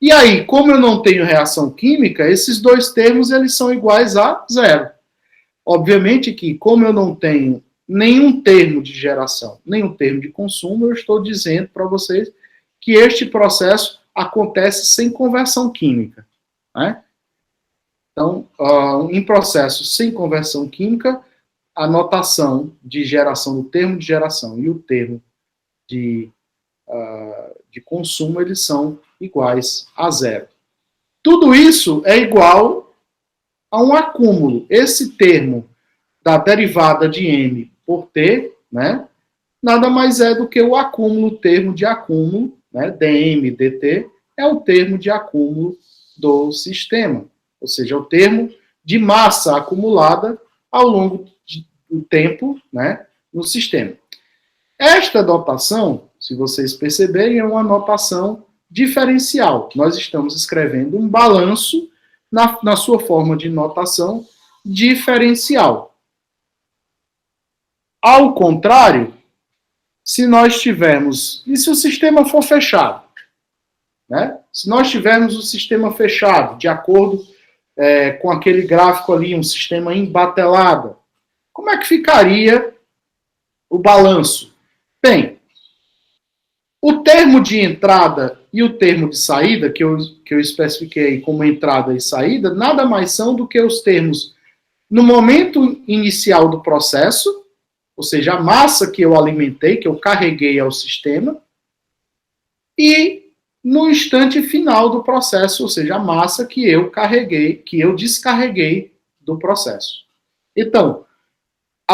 E aí, como eu não tenho reação química, esses dois termos eles são iguais a zero. Obviamente que, como eu não tenho nenhum termo de geração, nenhum termo de consumo, eu estou dizendo para vocês que este processo acontece sem conversão química, né? Então, em processos sem conversão química, a notação de geração do termo de geração e o termo de consumo, eles são iguais a zero. Tudo isso é igual a um acúmulo. Esse termo da derivada de M por T, né, nada mais é do que o acúmulo, o termo de acúmulo, né, dm dt, é o termo de acúmulo do sistema. Ou seja, o termo de massa acumulada ao longo do tempo, né, no sistema. Esta notação, se vocês perceberem, é uma notação diferencial. Nós estamos escrevendo um balanço na sua forma de notação diferencial. Ao contrário, se nós tivermos... E se o sistema for fechado? Né? Se nós tivermos o sistema fechado, de acordo com aquele gráfico ali, um sistema embatelado, como é que ficaria o balanço? Bem, o termo de entrada e o termo de saída, que eu especifiquei como entrada e saída, nada mais são do que os termos no momento inicial do processo, ou seja, a massa que eu alimentei, que eu carreguei ao sistema, e no instante final do processo, ou seja, a massa que eu carreguei, que eu descarreguei do processo. Então,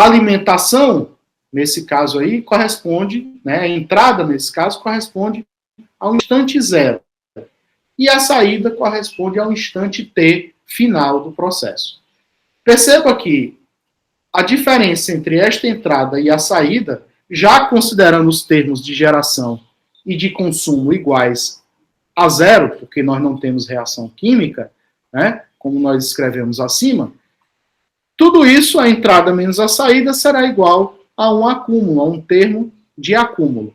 A alimentação, nesse caso aí, corresponde, né, a entrada, nesse caso, corresponde ao instante zero. E a saída corresponde ao instante t final do processo. Perceba que a diferença entre esta entrada e a saída, já considerando os termos de geração e de consumo iguais a zero, porque nós não temos reação química, né, como nós escrevemos acima, tudo isso, a entrada menos a saída, será igual a um acúmulo, a um termo de acúmulo.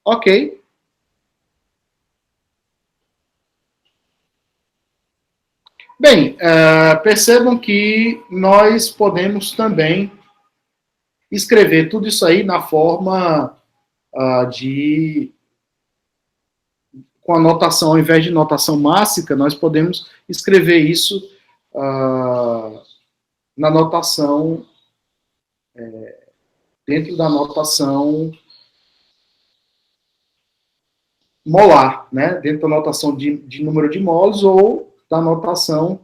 Ok? Bem, percebam que nós podemos também escrever tudo isso aí na forma com a notação, ao invés de notação mássica, nós podemos escrever isso na notação, dentro da notação molar, né? Dentro da notação de número de mols ou da notação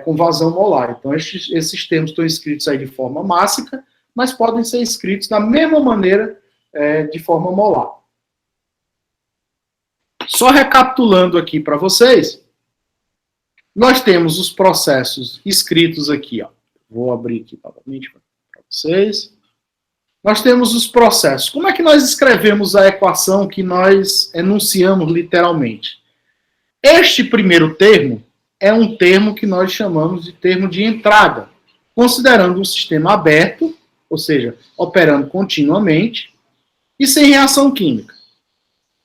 com vazão molar. Então, esses termos estão escritos aí de forma mássica, mas podem ser escritos da mesma maneira de forma molar. Só recapitulando aqui para vocês, nós temos os processos escritos aqui, ó. Vou abrir aqui novamente para vocês. Nós temos os processos. Como é que nós escrevemos a equação que nós enunciamos literalmente? Este primeiro termo é um termo que nós chamamos de termo de entrada, considerando um sistema aberto, ou seja, operando continuamente, e sem reação química.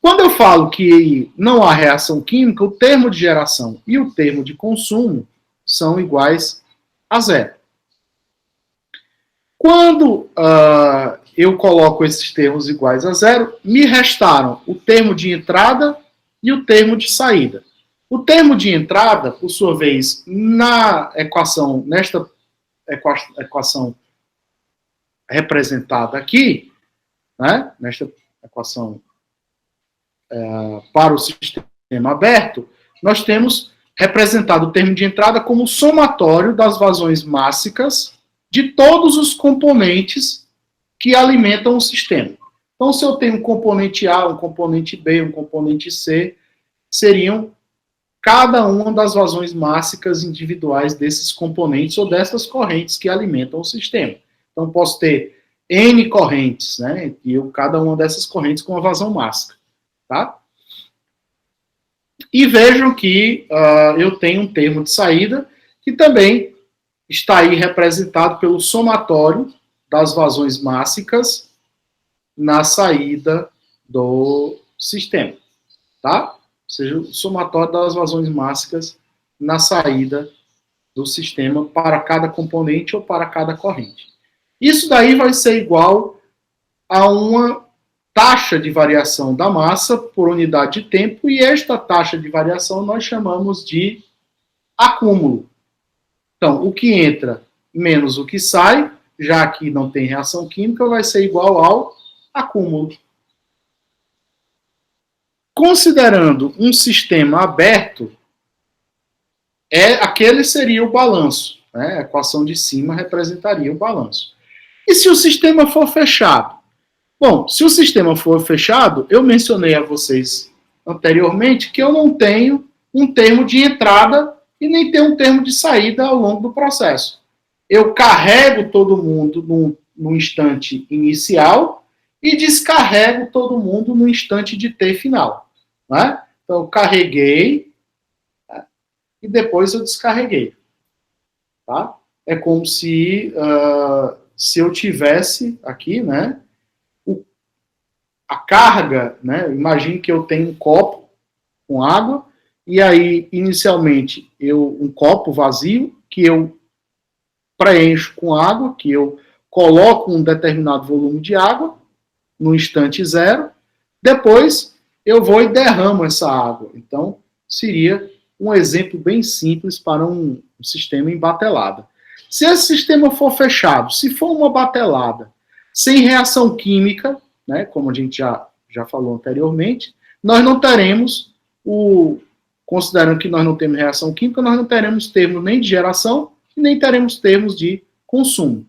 Quando eu falo que não há reação química, o termo de geração e o termo de consumo são iguais a zero. Quando eu coloco esses termos iguais a zero, me restaram o termo de entrada e o termo de saída. O termo de entrada, por sua vez, nesta equação representada aqui, né, nesta equação para o sistema aberto, nós temos representado o termo de entrada como o somatório das vazões mássicas de todos os componentes que alimentam o sistema. Então, se eu tenho um componente A, um componente B, um componente C, seriam cada uma das vazões mássicas individuais desses componentes ou dessas correntes que alimentam o sistema. Então, posso ter N correntes, né? E cada uma dessas correntes com uma vazão mássica. Tá? E vejam que eu tenho um termo de saída que também está aí representado pelo somatório das vazões mássicas na saída do sistema. Tá? Ou seja, o somatório das vazões mássicas na saída do sistema para cada componente ou para cada corrente. Isso daí vai ser igual a uma taxa de variação da massa por unidade de tempo, e esta taxa de variação nós chamamos de acúmulo. Então, o que entra menos o que sai, já que não tem reação química, vai ser igual ao acúmulo. Considerando um sistema aberto, aquele seria o balanço, né? A equação de cima representaria o balanço. E se o sistema for fechado? Bom, se o sistema for fechado, eu mencionei a vocês anteriormente que eu não tenho um termo de entrada e nem tenho um termo de saída ao longo do processo. Eu carrego todo mundo no instante inicial e descarrego todo mundo no instante de t final. Né? Então, eu carreguei, né, e depois eu descarreguei. Tá? É como se eu tivesse aqui, né, a carga, né? Imagine que eu tenho um copo com água, e aí, inicialmente, um copo vazio, que eu preencho com água, que eu coloco um determinado volume de água, no instante zero, depois eu vou e derramo essa água. Então, seria um exemplo bem simples para um sistema em batelada. Se esse sistema for fechado, se for uma batelada, sem reação química, né, como a gente já falou anteriormente, nós não teremos considerando que nós não temos reação química, nós não teremos termos nem de geração e nem teremos termos de consumo.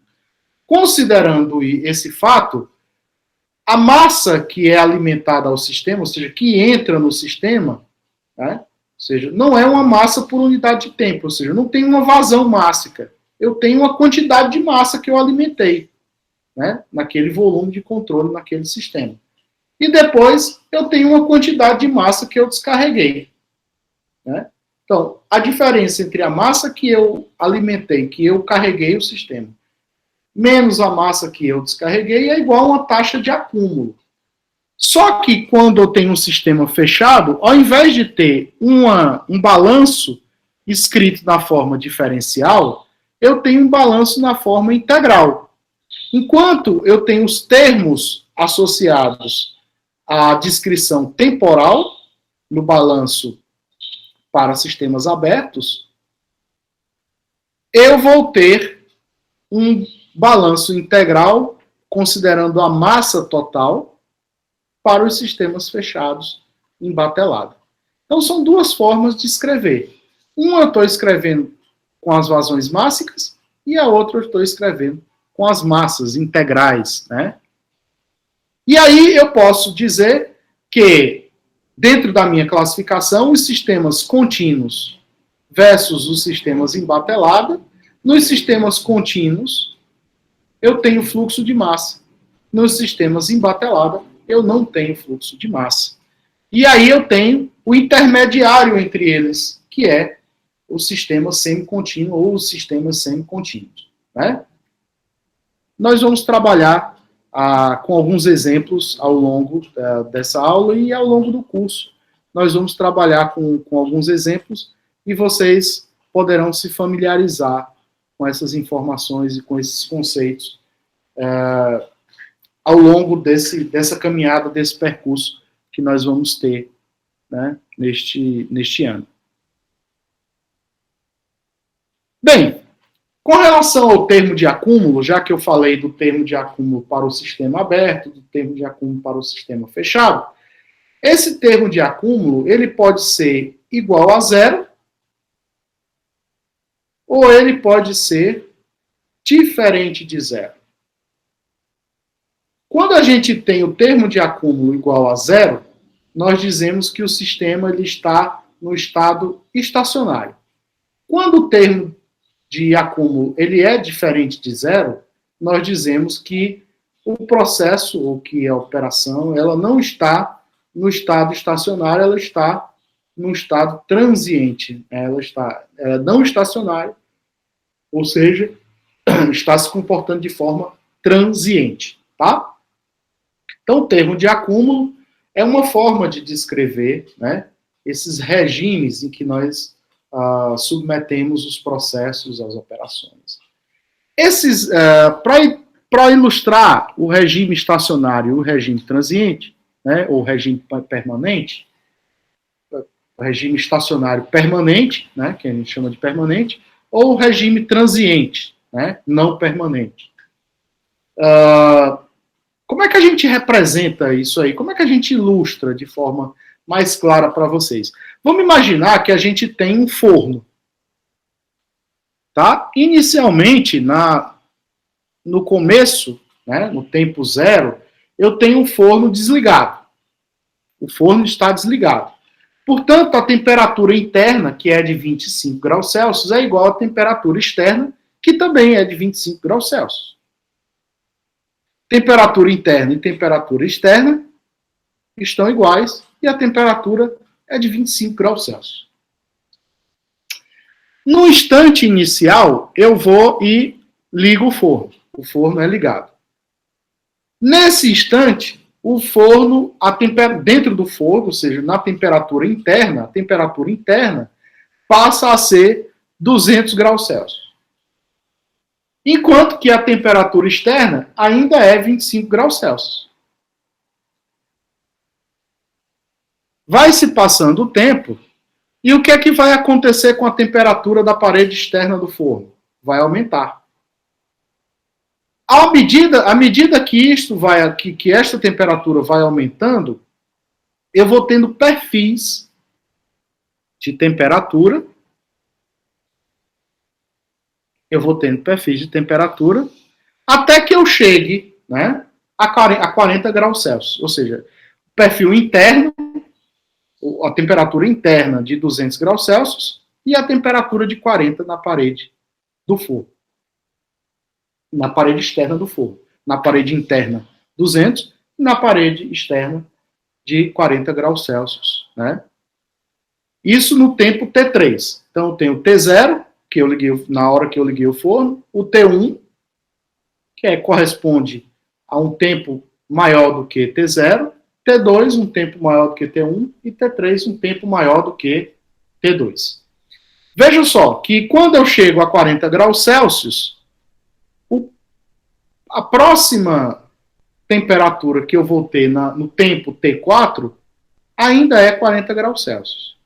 Considerando esse fato, a massa que é alimentada ao sistema, ou seja, que entra no sistema, né, ou seja, não é uma massa por unidade de tempo, ou seja, não tem uma vazão mássica. Eu tenho uma quantidade de massa que eu alimentei, né, naquele volume de controle, naquele sistema. E depois eu tenho uma quantidade de massa que eu descarreguei. Né? Então, a diferença entre a massa que eu alimentei, que eu carreguei o sistema, menos a massa que eu descarreguei, é igual a uma taxa de acúmulo. Só que quando eu tenho um sistema fechado, ao invés de ter um balanço escrito na forma diferencial, eu tenho um balanço na forma integral. Enquanto eu tenho os termos associados à descrição temporal no balanço para sistemas abertos, eu vou ter um balanço integral considerando a massa total para os sistemas fechados em batelada. Então são duas formas de escrever. Uma eu estou escrevendo com as vazões mássicas e a outra eu estou escrevendo com as massas integrais, né? E aí eu posso dizer que, dentro da minha classificação, os sistemas contínuos versus os sistemas em batelada, nos sistemas contínuos, eu tenho fluxo de massa. Nos sistemas em batelada, eu não tenho fluxo de massa. E aí eu tenho o intermediário entre eles, que é o sistema semicontínuo ou os sistemas semicontínuos, né? Nós vamos trabalhar com alguns exemplos ao longo dessa aula e ao longo do curso. Nós vamos trabalhar com alguns exemplos e vocês poderão se familiarizar com essas informações e com esses conceitos ao longo dessa caminhada, desse percurso que nós vamos ter, né, neste ano. Bem, com relação ao termo de acúmulo, já que eu falei do termo de acúmulo para o sistema aberto, do termo de acúmulo para o sistema fechado, esse termo de acúmulo ele pode ser igual a zero ou ele pode ser diferente de zero. Quando a gente tem o termo de acúmulo igual a zero, nós dizemos que o sistema ele está no estado estacionário. Quando o termo de acúmulo ele é diferente de zero, nós dizemos que o processo, ou que a operação, ela não está no estado estacionário, ela está no estado transiente. Ela está não estacionária, ou seja, está se comportando de forma transiente. Tá? Então, o termo de acúmulo é uma forma de descrever, né, esses regimes em que nós submetemos os processos às operações. Para ilustrar o regime estacionário e o regime transiente, né, ou regime permanente, o regime estacionário permanente, né, que a gente chama de permanente, ou o regime transiente, né, não permanente. Como é que a gente representa isso aí? Como é que a gente ilustra de forma mais clara para vocês? Vamos imaginar que a gente tem um forno. Tá? Inicialmente, no começo, né, no tempo zero, eu tenho um forno desligado. O forno está desligado. Portanto, a temperatura interna, que é de 25 graus Celsius, é igual à temperatura externa, que também é de 25 graus Celsius. Temperatura interna e temperatura externa estão iguais e a temperatura é de 25 graus Celsius. No instante inicial, eu vou e ligo o forno. O forno é ligado. Nesse instante, o forno, dentro do forno, ou seja, na temperatura interna, a temperatura interna passa a ser 200 graus Celsius. Enquanto que a temperatura externa ainda é 25 graus Celsius. Vai se passando o tempo, e o que é que vai acontecer com a temperatura da parede externa do forno? Vai aumentar. À medida que que esta temperatura vai aumentando, eu vou tendo perfis de temperatura. até que eu chegue, né, a 40 graus Celsius. Ou seja, o perfil interno, a temperatura interna de 200 graus Celsius e a temperatura de 40 na parede do forno. Na parede externa do forno. Na parede interna, 200, e na parede externa, de 40 graus Celsius. Né? Isso no tempo T3. Então, eu tenho o T0, que eu liguei na hora que eu liguei o forno, o T1, que corresponde a um tempo maior do que T0, T2, um tempo maior do que T1, e T3, um tempo maior do que T2. Veja só que quando eu chego a 40 graus Celsius, a próxima temperatura que eu vou ter no tempo T4 ainda é 40 graus Celsius.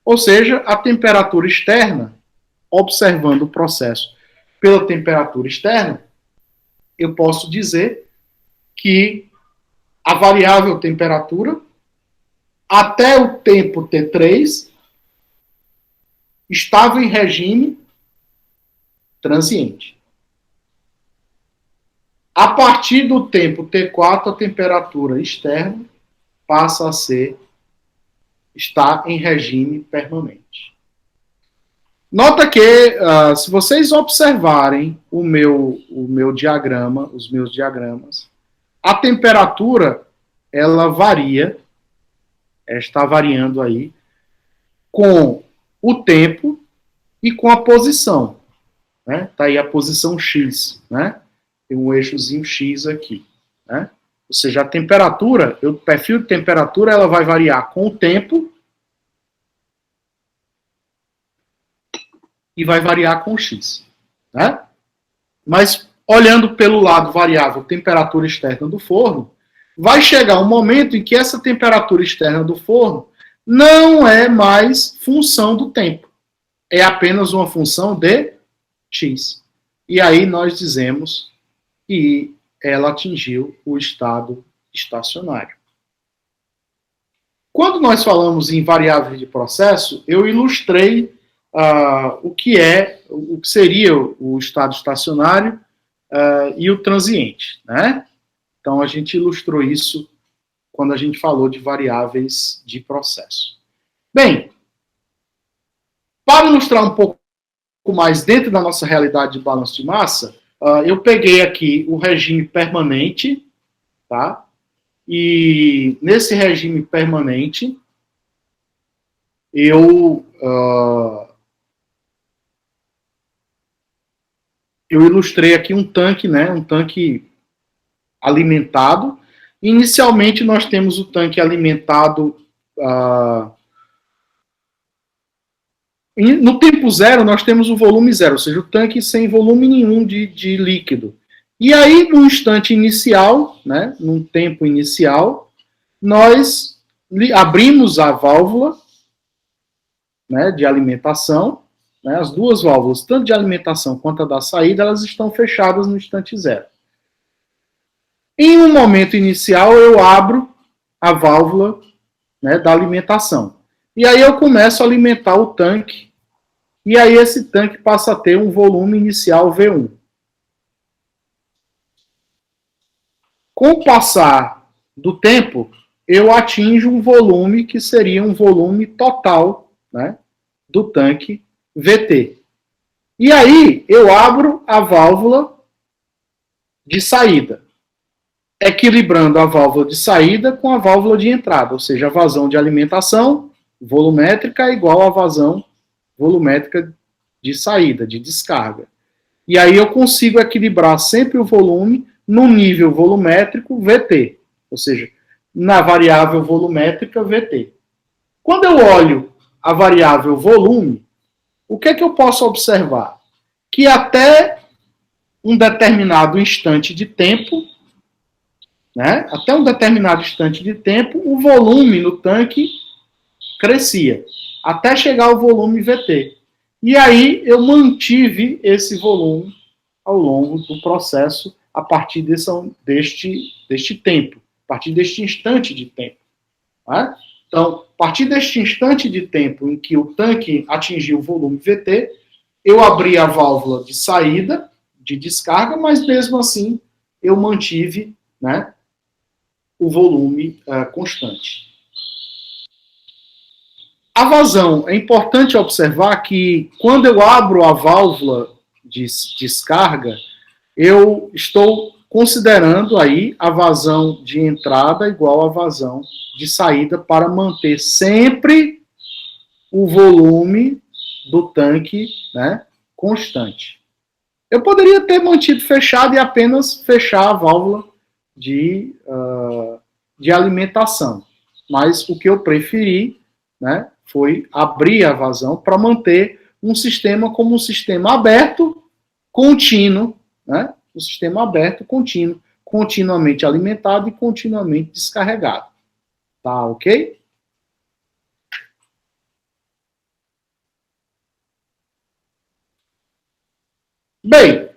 Ou seja, a temperatura externa, observando o processo pela temperatura externa, eu posso dizer que a variável temperatura, até o tempo T3, estava em regime transiente. A partir do tempo T4, a temperatura externa passa a está em regime permanente. Nota que, se vocês observarem o meu diagrama, os meus diagramas, a temperatura, ela varia, está variando aí, com o tempo e com a posição. Né? Tá aí a posição X, né? Tem um eixozinho X aqui, né? Ou seja, a temperatura, o perfil de temperatura, ela vai variar com o tempo e vai variar com o X, né? Mas, olhando pelo lado variável temperatura externa do forno, vai chegar um momento em que essa temperatura externa do forno não é mais função do tempo. É apenas uma função de X. E aí nós dizemos que ela atingiu o estado estacionário. Quando nós falamos em variáveis de processo, eu ilustrei o que seria o estado estacionário e o transiente, né? Então a gente ilustrou isso quando a gente falou de variáveis de processo. Bem, para ilustrar um pouco mais dentro da nossa realidade de balanço de massa, eu peguei aqui o regime permanente, tá? E nesse regime permanente, eu ilustrei aqui um tanque, né? Um tanque alimentado. Inicialmente, nós temos o tanque alimentado. No tempo zero, nós temos o volume zero, ou seja, o tanque sem volume nenhum de líquido. E aí, no instante inicial, né, num tempo inicial, nós abrimos a válvula, né, de alimentação, né, as duas válvulas, tanto de alimentação quanto a da saída, elas estão fechadas no instante zero. Em um momento inicial, eu abro a válvula, né, da alimentação. E aí eu começo a alimentar o tanque, e aí esse tanque passa a ter um volume inicial V1. Com o passar do tempo, eu atinjo um volume que seria um volume total, né, do tanque VT. E aí eu abro a válvula de saída, equilibrando a válvula de saída com a válvula de entrada, ou seja, a vazão de alimentação volumétrica é igual à vazão volumétrica de saída, de descarga. E aí eu consigo equilibrar sempre o volume no nível volumétrico VT, ou seja, na variável volumétrica VT. Quando eu olho a variável volume, o que é que eu posso observar? Que até um determinado instante de tempo, né, até um determinado instante de tempo, o volume no tanque crescia, até chegar ao volume VT. E aí eu mantive esse volume ao longo do processo a partir deste tempo, a partir deste instante de tempo. Né? Então, a partir deste instante de tempo em que o tanque atingiu o volume VT, eu abri a válvula de saída de descarga, mas mesmo assim eu mantive, né, o volume constante. A vazão, é importante observar que quando eu abro a válvula de descarga, eu estou considerando aí a vazão de entrada igual a vazão de saída para manter sempre o volume do tanque, né, constante. Eu poderia ter mantido fechado e apenas fechar a válvula de alimentação, mas o que eu preferi, né, foi abrir a vazão para manter um sistema como um sistema aberto, contínuo, né, um sistema aberto, contínuo, continuamente alimentado e continuamente descarregado. Tá ok? Bem,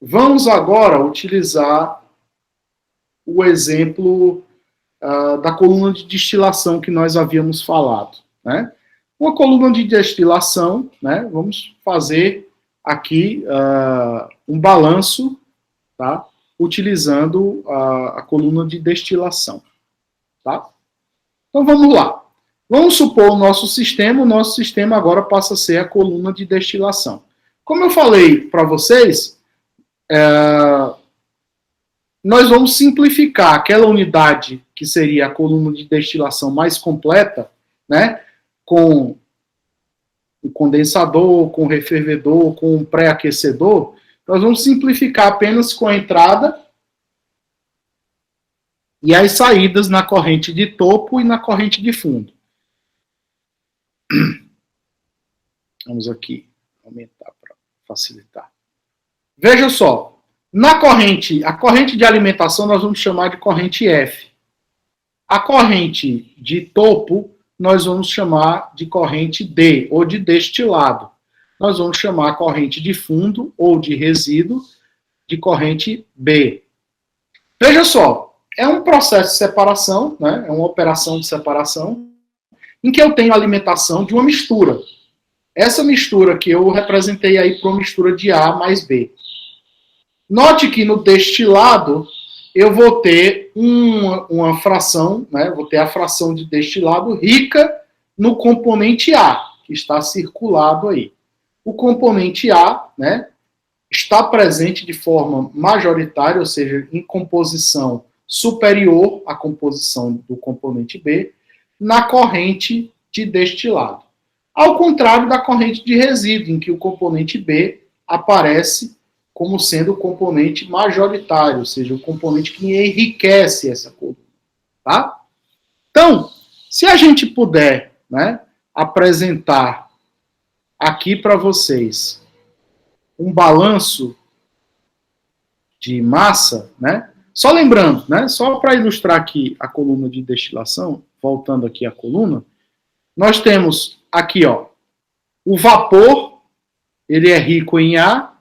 vamos agora utilizar o exemplo da coluna de destilação que nós havíamos falado, né? Uma coluna de destilação, né? Vamos fazer aqui um balanço, tá? Utilizando a coluna de destilação, tá? Então vamos lá. Vamos supor o nosso sistema agora passa a ser a coluna de destilação. Como eu falei para vocês, nós vamos simplificar aquela unidade que seria a coluna de destilação mais completa, né, com o condensador, com o refervedor, com o pré-aquecedor. Nós vamos simplificar apenas com a entrada e as saídas na corrente de topo e na corrente de fundo. Vamos aqui aumentar para facilitar. Veja só, a corrente de alimentação nós vamos chamar de corrente F. A corrente de topo nós vamos chamar de corrente D, ou de destilado. Nós vamos chamar a corrente de fundo ou de resíduo de corrente B. Veja só, é um processo de separação, né? É uma operação de separação, em que eu tenho a alimentação de uma mistura. Essa mistura que eu representei aí para uma mistura de A mais B. Note que no destilado eu vou ter uma fração, né? Vou ter a fração de destilado rica no componente A, que está circulado aí. O componente A, né, está presente de forma majoritária, ou seja, em composição superior à composição do componente B, na corrente de destilado. Ao contrário da corrente de resíduo, em que o componente B aparece como sendo o componente majoritário, ou seja, o componente que enriquece essa coluna. Tá? Então, se a gente puder, né, apresentar aqui para vocês um balanço de massa, né? Só lembrando, né, só para ilustrar aqui a coluna de destilação, voltando aqui à coluna, nós temos aqui, ó, o vapor, ele é rico em A,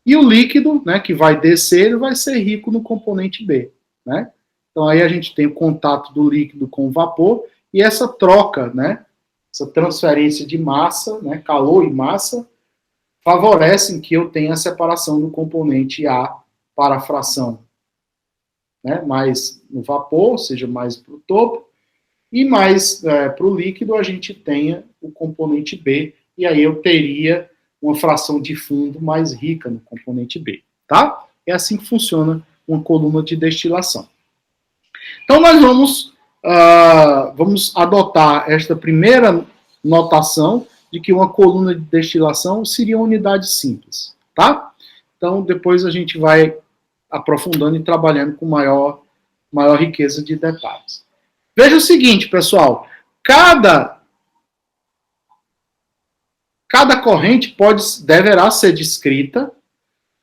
e o líquido, né, que vai descer, ele vai ser rico no componente B, né? Então aí a gente tem o contato do líquido com o vapor e essa troca, né, essa transferência de massa, né, calor e massa, favorecem que eu tenha a separação do componente A para a fração, né, mais no vapor, ou seja, mais para o topo, e mais para o líquido a gente tenha o componente B, e aí eu teria uma fração de fundo mais rica no componente B, tá? É assim que funciona uma coluna de destilação. Então nós vamos adotar esta primeira notação de que uma coluna de destilação seria uma unidade simples, tá? Então depois a gente vai aprofundando e trabalhando com maior riqueza de detalhes. Veja o seguinte, pessoal, cada corrente deverá ser descrita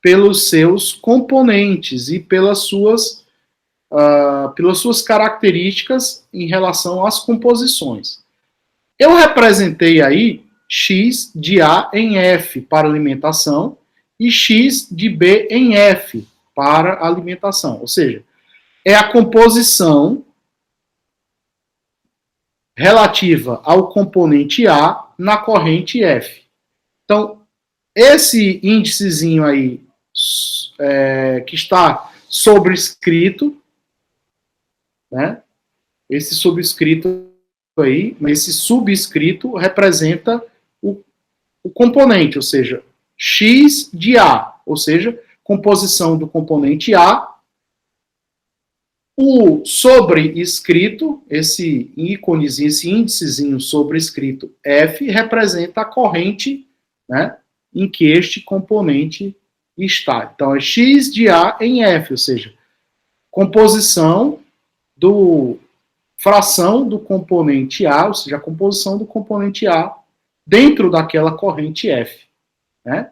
pelos seus componentes e pelas suas características em relação às composições. Eu representei aí X de A em F para alimentação e X de B em F para alimentação. Ou seja, é a composição relativa ao componente A na corrente F. Então, esse índicezinho aí, que está sobrescrito, né? Esse subscrito aí, esse subscrito representa o componente, ou seja, X de A, ou seja, composição do componente A. O sobrescrito, esse íconezinho, esse índicezinho sobrescrito F, representa a corrente, né, em que este componente está. Então, é X de A em F, ou seja, composição fração do componente A, ou seja, a composição do componente A dentro daquela corrente F, né?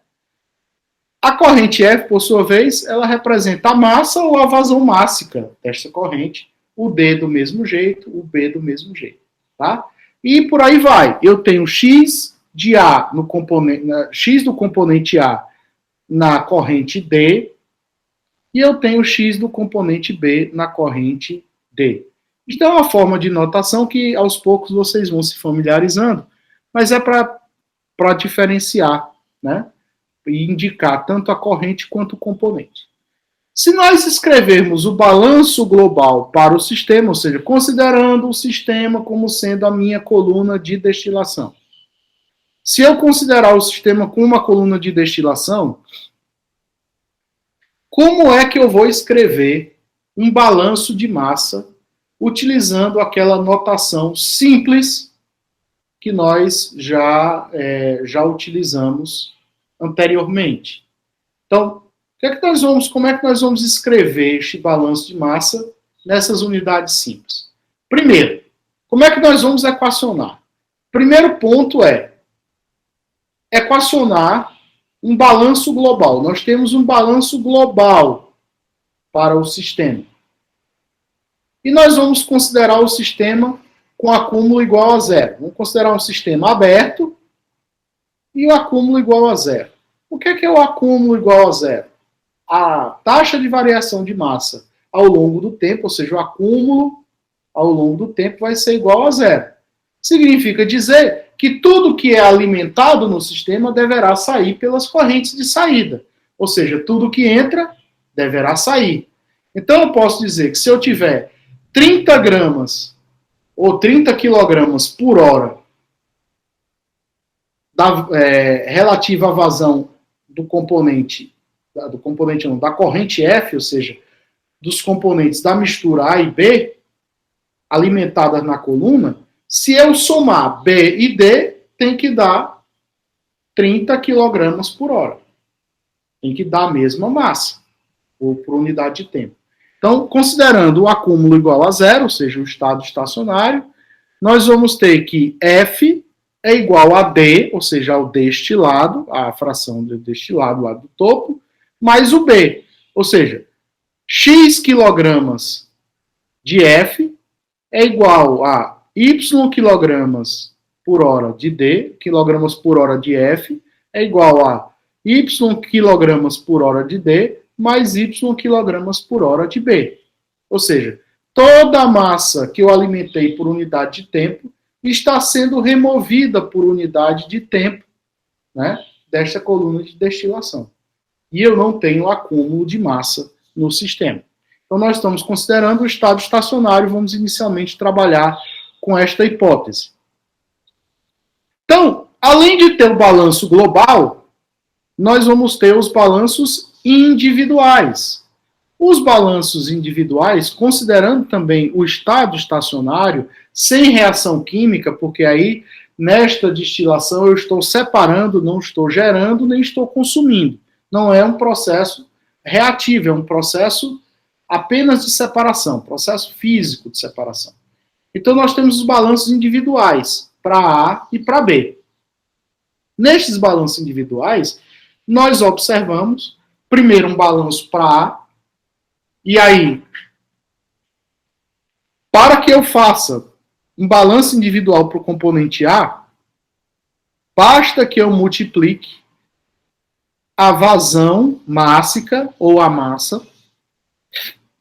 A corrente F, por sua vez, ela representa a massa ou a vazão mássica desta corrente, o D do mesmo jeito, o B do mesmo jeito, tá? E por aí vai. Eu tenho X de A no componente, X do componente A na corrente D, e eu tenho X do componente B na corrente D. Isso é uma forma de notação que aos poucos vocês vão se familiarizando, mas é para diferenciar, né? E indicar tanto a corrente quanto o componente. Se nós escrevermos o balanço global para o sistema, ou seja, considerando o sistema como sendo a minha coluna de destilação. Se eu considerar o sistema como uma coluna de destilação, como é que eu vou escrever um balanço de massa utilizando aquela notação simples que nós já utilizamos anteriormente? Então, como é que nós vamos escrever este balanço de massa nessas unidades simples? Primeiro, como é que nós vamos equacionar? Primeiro ponto é equacionar um balanço global. Nós temos um balanço global para o sistema. E nós vamos considerar o sistema com acúmulo igual a zero. Vamos considerar um sistema aberto e o acúmulo igual a zero. O que é o acúmulo igual a zero? A taxa de variação de massa ao longo do tempo, ou seja, o acúmulo ao longo do tempo vai ser igual a zero. Significa dizer que tudo que é alimentado no sistema deverá sair pelas correntes de saída. Ou seja, tudo que entra deverá sair. Então eu posso dizer que se eu tiver 30 gramas ou 30 quilogramas por hora relativa à vazão da corrente F, ou seja, dos componentes da mistura A e B, alimentadas na coluna, se eu somar B e D, tem que dar 30 quilogramas por hora. Tem que dar a mesma massa, ou por unidade de tempo. Então, considerando o acúmulo igual a zero, ou seja, o estado estacionário, nós vamos ter que F é igual a D, ou seja, ao destilado, a fração do destilado lá do topo, mais o B, ou seja, X quilogramas de F é igual a Y quilogramas por hora de D, quilogramas por hora de F, é igual a Y quilogramas por hora de D, mais Y quilogramas por hora de B. Ou seja, toda a massa que eu alimentei por unidade de tempo está sendo removida por unidade de tempo, né, desta coluna de destilação. E eu não tenho acúmulo de massa no sistema. Então, nós estamos considerando o estado estacionário, vamos inicialmente trabalhar com esta hipótese. Então, além de ter o balanço global, nós vamos ter os balanços individuais. Os balanços individuais, considerando também o estado estacionário, sem reação química, porque aí, nesta destilação, eu estou separando, não estou gerando, nem estou consumindo. Não é um processo reativo, é um processo apenas de separação, processo físico de separação. Então, nós temos os balanços individuais, para A e para B. Nestes balanços individuais, nós observamos, primeiro, um balanço para A, e aí, para que eu faça um balanço individual para o componente A, basta que eu multiplique a vazão mássica, ou a massa,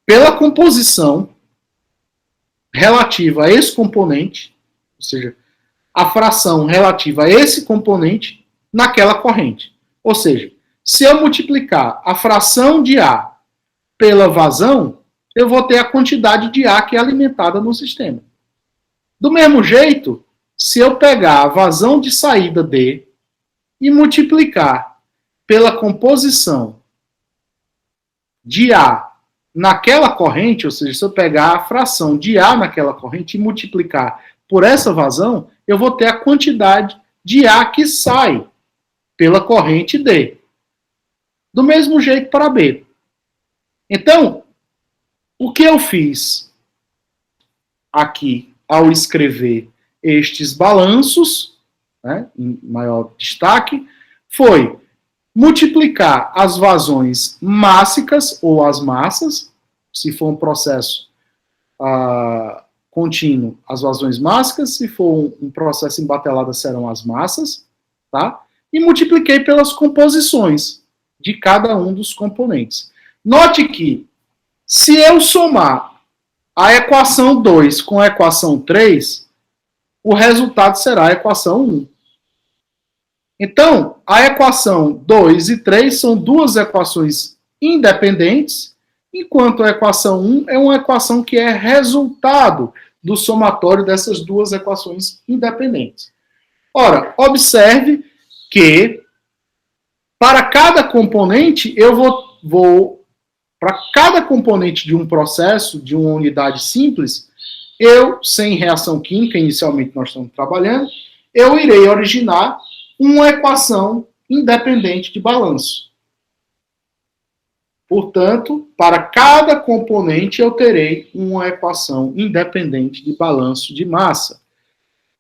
pela composição relativa a esse componente, ou ou seja, a fração relativa a esse componente naquela corrente. Ou seja, se eu multiplicar a fração de A pela vazão, eu vou ter a quantidade de A que é alimentada no sistema. Do mesmo jeito, se eu pegar a vazão de saída D e multiplicar pela composição de A naquela corrente, ou seja, se eu pegar a fração de A naquela corrente e multiplicar por essa vazão, eu vou ter a quantidade de A que sai pela corrente D. Do mesmo jeito para B. Então, o que eu fiz aqui ao escrever estes balanços, né, em maior destaque, foi multiplicar as vazões mássicas ou as massas, se for um processo contínuo, as vazões mássicas, se for um processo embatelado, serão as massas, tá? E multipliquei pelas composições de cada um dos componentes. Note que, se eu somar a equação 2 com a equação 3, o resultado será a equação 1. Então, a equação 2 e 3 são duas equações independentes, enquanto a equação 1 é uma equação que é resultado do somatório dessas duas equações independentes. Ora, observe que para cada componente, eu vou para cada componente de um processo, de uma unidade simples, eu, sem reação química, inicialmente nós estamos trabalhando, eu irei originar uma equação independente de balanço. Portanto, para cada componente eu terei uma equação independente de balanço de massa.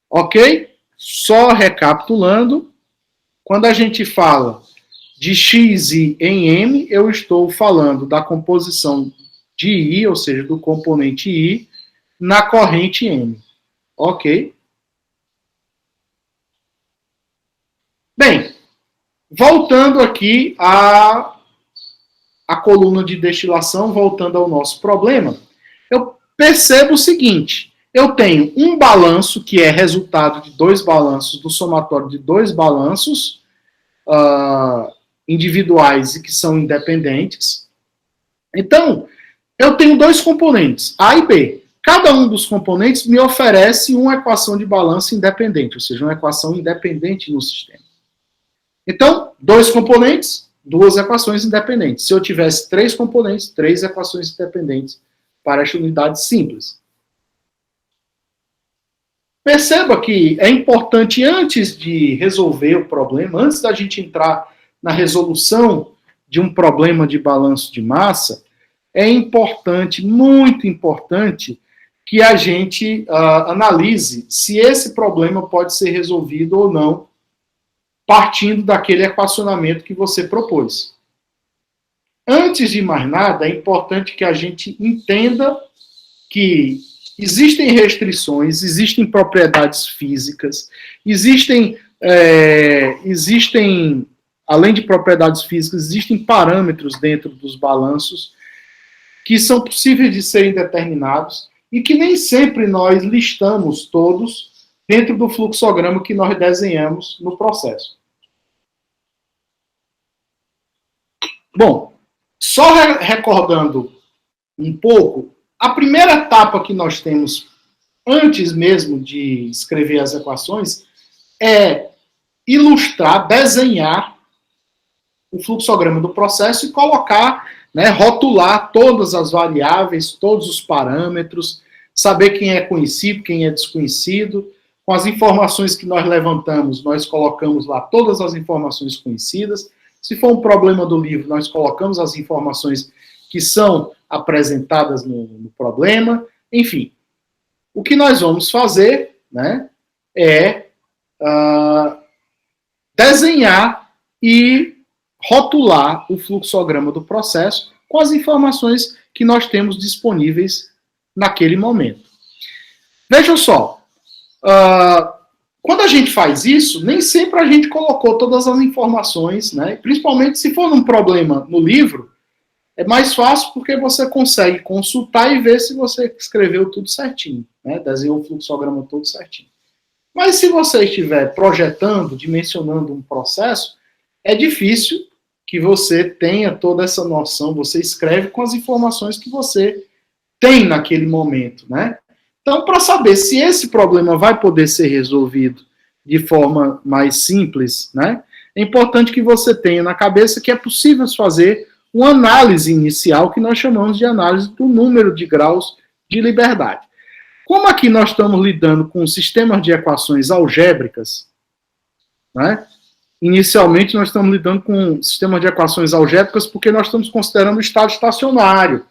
Ok? Só recapitulando, quando a gente fala de Xi em M, eu estou falando da composição de I, ou seja, do componente I, na corrente M. Ok? Bem, voltando aqui à coluna de destilação, voltando ao nosso problema, eu percebo o seguinte: eu tenho um balanço que é resultado de dois balanços, do somatório de dois balanços individuais e que são independentes. Então, eu tenho dois componentes, A e B. Cada um dos componentes me oferece uma equação de balanço independente, ou seja, uma equação independente no sistema. Então, dois componentes, duas equações independentes. Se eu tivesse três componentes, três equações independentes para esta unidade simples. Perceba que é importante, antes de resolver o problema, antes da gente entrar na resolução de um problema de balanço de massa, é importante, muito importante, que a gente analise se esse problema pode ser resolvido ou não, partindo daquele equacionamento que você propôs. Antes de mais nada, é importante que a gente entenda que existem restrições, existem propriedades físicas, existem, além de propriedades físicas, existem parâmetros dentro dos balanços que são possíveis de serem determinados e que nem sempre nós listamos todos dentro do fluxograma que nós desenhamos no processo. Bom, só recordando um pouco, a primeira etapa que nós temos antes mesmo de escrever as equações é ilustrar, desenhar o fluxograma do processo e colocar, rotular todas as variáveis, todos os parâmetros, saber quem é conhecido, quem é desconhecido. Com as informações que nós levantamos, nós colocamos lá todas as informações conhecidas. Se for um problema do livro, nós colocamos as informações que são apresentadas no problema. Enfim, o que nós vamos fazer, é desenhar e rotular o fluxograma do processo com as informações que nós temos disponíveis naquele momento. Vejam só, quando a gente faz isso, nem sempre a gente colocou todas as informações, principalmente se for num problema no livro, é mais fácil porque você consegue consultar e ver se você escreveu tudo certinho, desenhou o fluxograma todo certinho. Mas se você estiver projetando, dimensionando um processo, é difícil que você tenha toda essa noção, você escreve com as informações que você tem naquele momento, né? Então, para saber se esse problema vai poder ser resolvido de forma mais simples, né? É importante que você tenha na cabeça que é possível fazer uma análise inicial que nós chamamos de análise do número de graus de liberdade. Como aqui nós estamos lidando com sistemas de equações algébricas, né? Inicialmente nós estamos lidando com um sistema de equações algébricas porque nós estamos considerando o estado estacionário.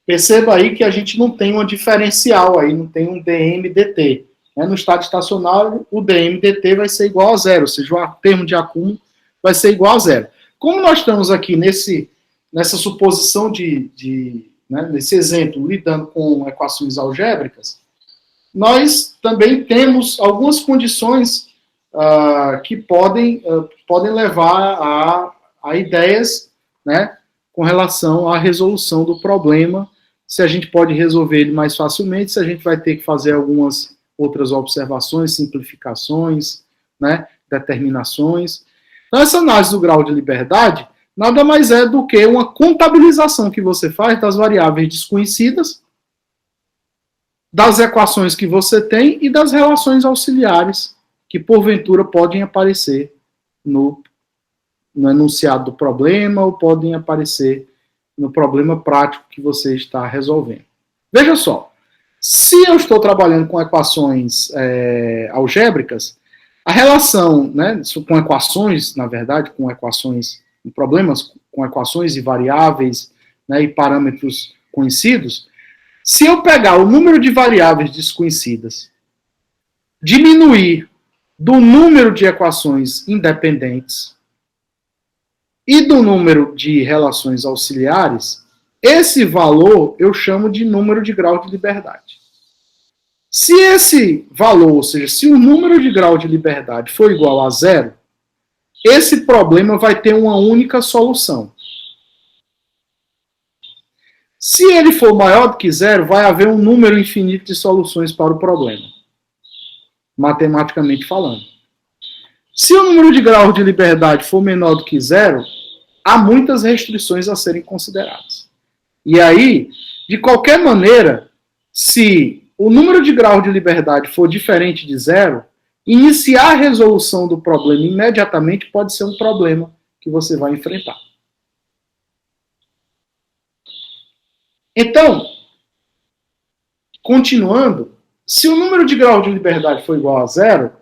Perceba aí que a gente não tem uma diferencial aí, não tem um dm/dt. No estado estacionário, o dm/dt vai ser igual a zero, ou seja, o termo de acúmulo vai ser igual a zero. Como nós estamos aqui nessa suposição nesse exemplo, lidando com equações algébricas, nós também temos algumas condições que podem levar a ideias, né, com relação à resolução do problema, se a gente pode resolver ele mais facilmente, se a gente vai ter que fazer algumas outras observações, simplificações, né, determinações. Então, essa análise do grau de liberdade nada mais é do que uma contabilização que você faz das variáveis desconhecidas, das equações que você tem e das relações auxiliares que, porventura, podem aparecer no enunciado do problema ou podem aparecer no problema prático que você está resolvendo. Veja só, se eu estou trabalhando com equações algébricas, a relação, né, com equações, na verdade, com equações, problemas com equações e variáveis, né, e parâmetros conhecidos, se eu pegar o número de variáveis desconhecidas, diminuir do número de equações independentes e do número de relações auxiliares, esse valor eu chamo de número de grau de liberdade. Se esse valor, ou seja, se o número de grau de liberdade for igual a zero, esse problema vai ter uma única solução. Se ele for maior do que zero, vai haver um número infinito de soluções para o problema, matematicamente falando. Se o número de grau de liberdade for menor do que zero, há muitas restrições a serem consideradas. E aí, de qualquer maneira, se o número de grau de liberdade for diferente de zero, iniciar a resolução do problema imediatamente pode ser um problema que você vai enfrentar. Então, continuando, se o número de grau de liberdade for igual a zero,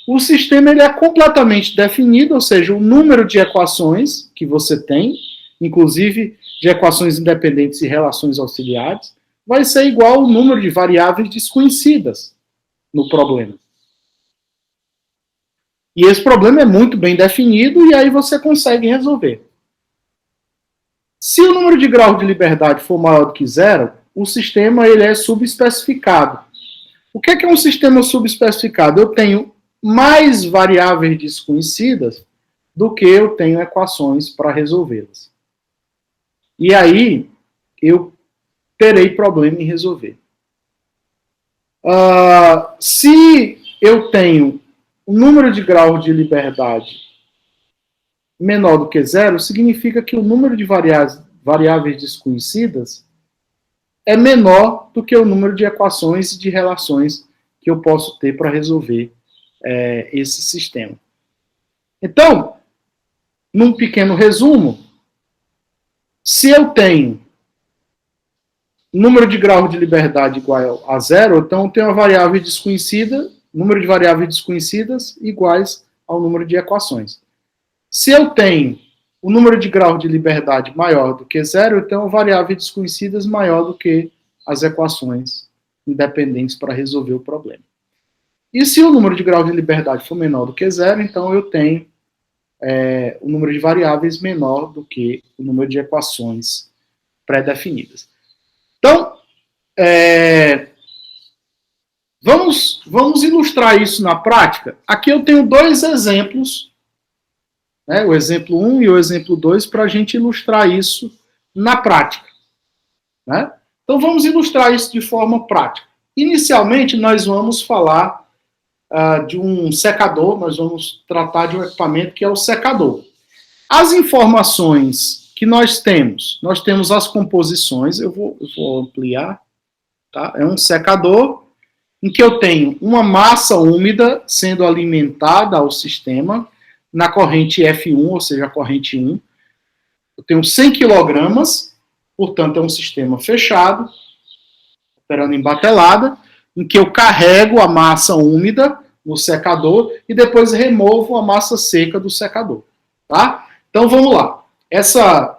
o sistema ele é completamente definido, ou seja, o número de equações que você tem, inclusive de equações independentes e relações auxiliares, vai ser igual ao número de variáveis desconhecidas no problema. E esse problema é muito bem definido e aí você consegue resolver. Se o número de grau de liberdade for maior do que zero, o sistema ele é subespecificado. O que é um sistema subespecificado? Eu tenho mais variáveis desconhecidas do que eu tenho equações para resolvê-las. E aí, eu terei problema em resolver. Se eu tenho um número de grau de liberdade menor do que zero, significa que o número de variáveis desconhecidas é menor do que o número de equações e de relações que eu posso ter para resolver esse sistema. Então, num pequeno resumo, se eu tenho número de grau de liberdade igual a zero, então eu tenho uma variável desconhecida, número de variáveis desconhecidas iguais ao número de equações. Se eu tenho o número de grau de liberdade maior do que zero, eu tenho variáveis desconhecidas maior do que as equações independentes para resolver o problema. E se o número de grau de liberdade for menor do que zero, então eu tenho o número de variáveis menor do que o número de equações pré-definidas. Então, vamos ilustrar isso na prática. Aqui eu tenho dois exemplos, né, o exemplo 1 e o exemplo 2, para a gente ilustrar isso na prática. Né? Então, vamos ilustrar isso de forma prática. Inicialmente, nós vamos falar de um secador, nós vamos tratar de um equipamento que é o secador. As informações que nós temos as composições, eu vou ampliar, tá? É um secador em que eu tenho uma massa úmida sendo alimentada ao sistema na corrente F1, ou seja, a corrente 1. Eu tenho 100 kg, portanto é um sistema fechado, operando em batelada, em que eu carrego a massa úmida no secador e depois removo a massa seca do secador. Tá? Então vamos lá. Essa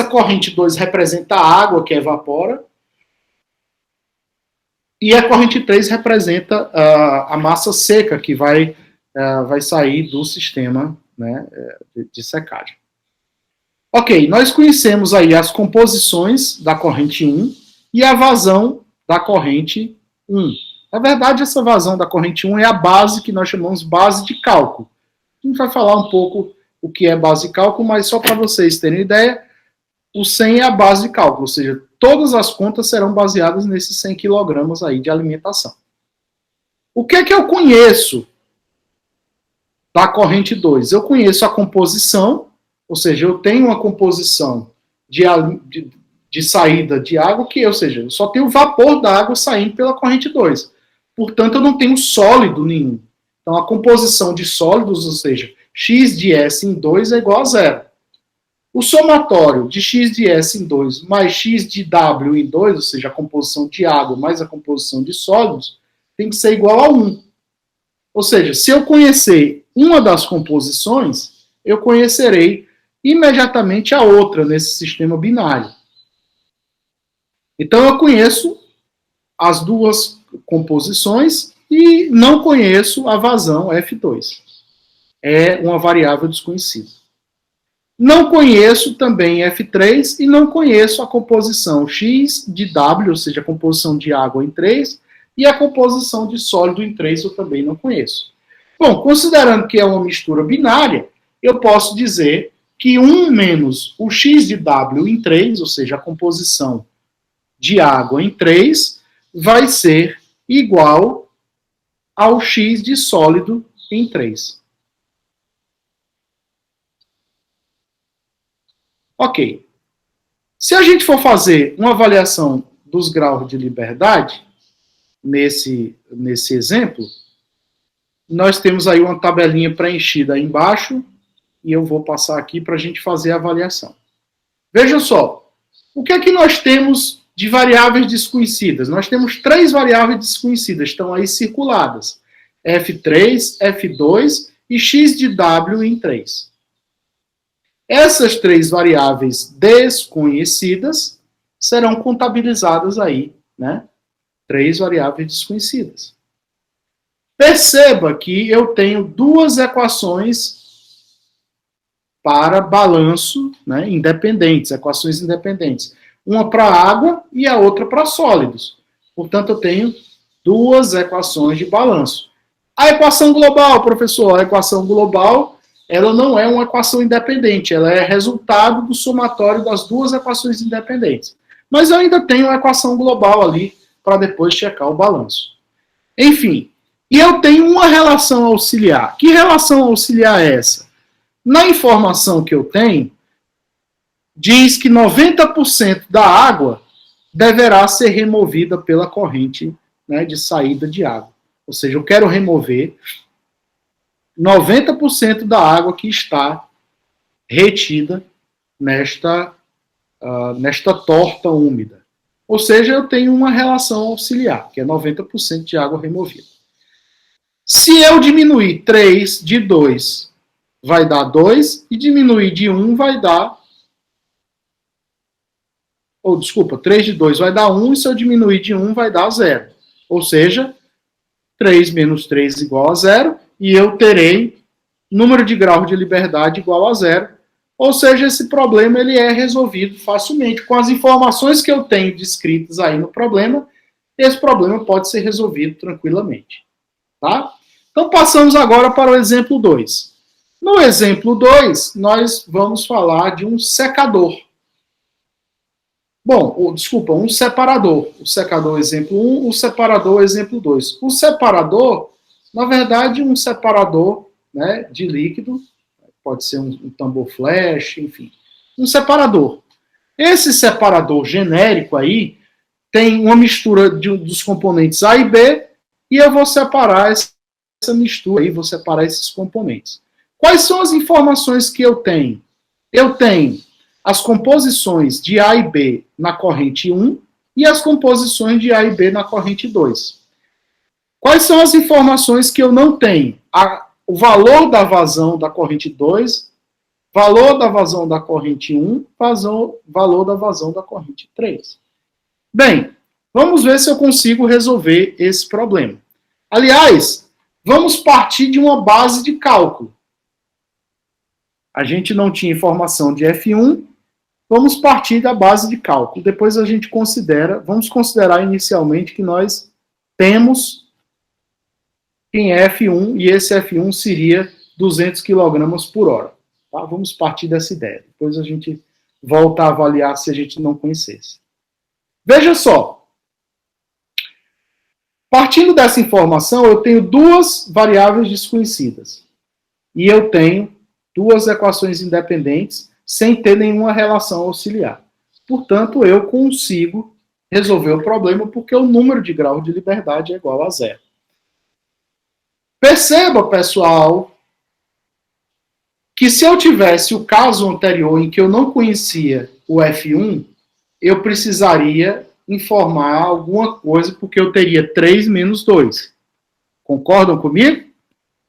corrente 2 representa a água que evapora e a corrente 3 representa a massa seca que vai sair do sistema, né, de secagem. Ok, nós conhecemos aí as composições da corrente 1 e a vazão da corrente 1. Na verdade, essa vazão da corrente 1 é a base que nós chamamos base de cálculo. A gente vai falar um pouco o que é base de cálculo, mas só para vocês terem ideia, o 100 é a base de cálculo, ou seja, todas as contas serão baseadas nesses 100 kg aí de alimentação. O que é que eu conheço da corrente 2? Eu conheço a composição, ou seja, eu tenho uma composição de saída de água, ou seja, eu só tenho vapor da água saindo pela corrente 2. Portanto, eu não tenho sólido nenhum. Então, a composição de sólidos, ou seja, x de S em 2 é igual a zero. O somatório de x de S em 2 mais x de W em 2, ou seja, a composição de água mais a composição de sólidos, tem que ser igual a 1. Ou seja, se eu conhecer uma das composições, eu conhecerei imediatamente a outra nesse sistema binário. Então, eu conheço as duas composições e não conheço a vazão F2. É uma variável desconhecida. Não conheço também F3 e não conheço a composição X de W, ou seja, a composição de água em 3, e a composição de sólido em 3 eu também não conheço. Bom, considerando que é uma mistura binária, eu posso dizer que 1 menos o X de W em 3, ou seja, a composição de água em 3, vai ser igual ao X de sólido em 3. Ok. Se a gente for fazer uma avaliação dos graus de liberdade, nesse exemplo, nós temos aí uma tabelinha preenchida aí embaixo, e eu vou passar aqui para a gente fazer a avaliação. Veja só, o que é que nós temos de variáveis desconhecidas? Nós temos 3 variáveis desconhecidas, estão aí circuladas. F3, F2 e x de W em 3. Essas 3 variáveis desconhecidas serão contabilizadas aí, né? 3 variáveis desconhecidas. Perceba que eu tenho 2 equações para balanço, né, independentes, equações independentes. Uma para água e a outra para sólidos. Portanto, eu tenho 2 equações de balanço. A equação global, professor, a equação global, ela não é uma equação independente, ela é resultado do somatório das 2 equações independentes. Mas eu ainda tenho uma equação global ali para depois checar o balanço. Enfim, e eu tenho uma relação auxiliar. Que relação auxiliar é essa? Na informação que eu tenho, diz que 90% da água deverá ser removida pela corrente, né, de saída de água. Ou seja, eu quero remover 90% da água que está retida nesta torta úmida. Ou seja, eu tenho uma relação auxiliar, que é 90% de água removida. Se eu diminuir 3 de 2, vai dar 2, e diminuir de 1 vai dar... desculpa, 3 de 2 vai dar 1, e se eu diminuir de 1 vai dar 0. Ou seja, 3 menos 3 igual a 0, e eu terei número de graus de liberdade igual a 0. Ou seja, esse problema ele é resolvido facilmente. Com as informações que eu tenho descritas aí no problema, esse problema pode ser resolvido tranquilamente. Tá? Então, passamos agora para o exemplo 2. No exemplo 2, nós vamos falar de um secador. Bom, desculpa, um separador. O secador exemplo 1, o separador exemplo 2. O separador, na verdade, um separador, né, de líquido, pode ser um tambor flash, enfim. Um separador. Esse separador genérico aí tem uma mistura dos componentes A e B e eu vou separar essa mistura aí, vou separar esses componentes. Quais são as informações que eu tenho? Eu tenho as composições de A e B na corrente 1 e as composições de A e B na corrente 2. Quais são as informações que eu não tenho? O valor da vazão da corrente 2, valor da vazão da corrente 1, valor da vazão da corrente 3. Bem, vamos ver se eu consigo resolver esse problema. Aliás, vamos partir de uma base de cálculo. A gente não tinha informação de F1, vamos partir da base de cálculo. Depois a gente vamos considerar inicialmente que nós temos em F1, e esse F1 seria 200 kg por hora. Tá? Vamos partir dessa ideia. Depois a gente volta a avaliar se a gente não conhecesse. Veja só. Partindo dessa informação, eu tenho duas variáveis desconhecidas. E eu tenho duas equações independentes sem ter nenhuma relação auxiliar. Portanto, eu consigo resolver o problema porque o número de graus de liberdade é igual a zero. Perceba, pessoal, que se eu tivesse o caso anterior em que eu não conhecia o F1, eu precisaria informar alguma coisa, porque eu teria 3 menos 2. Concordam comigo?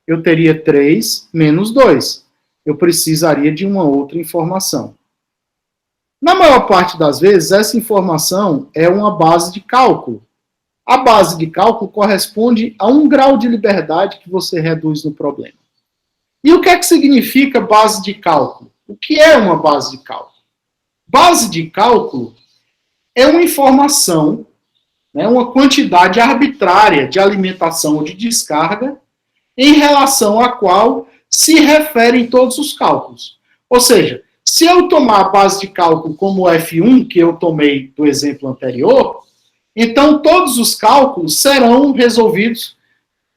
Eu teria 3 menos 2. Eu precisaria de uma outra informação. Na maior parte das vezes, essa informação é uma base de cálculo. A base de cálculo corresponde a 1 grau de liberdade que você reduz no problema. E o que é que significa base de cálculo? O que é uma base de cálculo? Base de cálculo é uma informação, né, uma quantidade arbitrária de alimentação ou de descarga em relação à qual se referem todos os cálculos. Ou seja, se eu tomar a base de cálculo como o F1, que eu tomei do exemplo anterior, então todos os cálculos serão resolvidos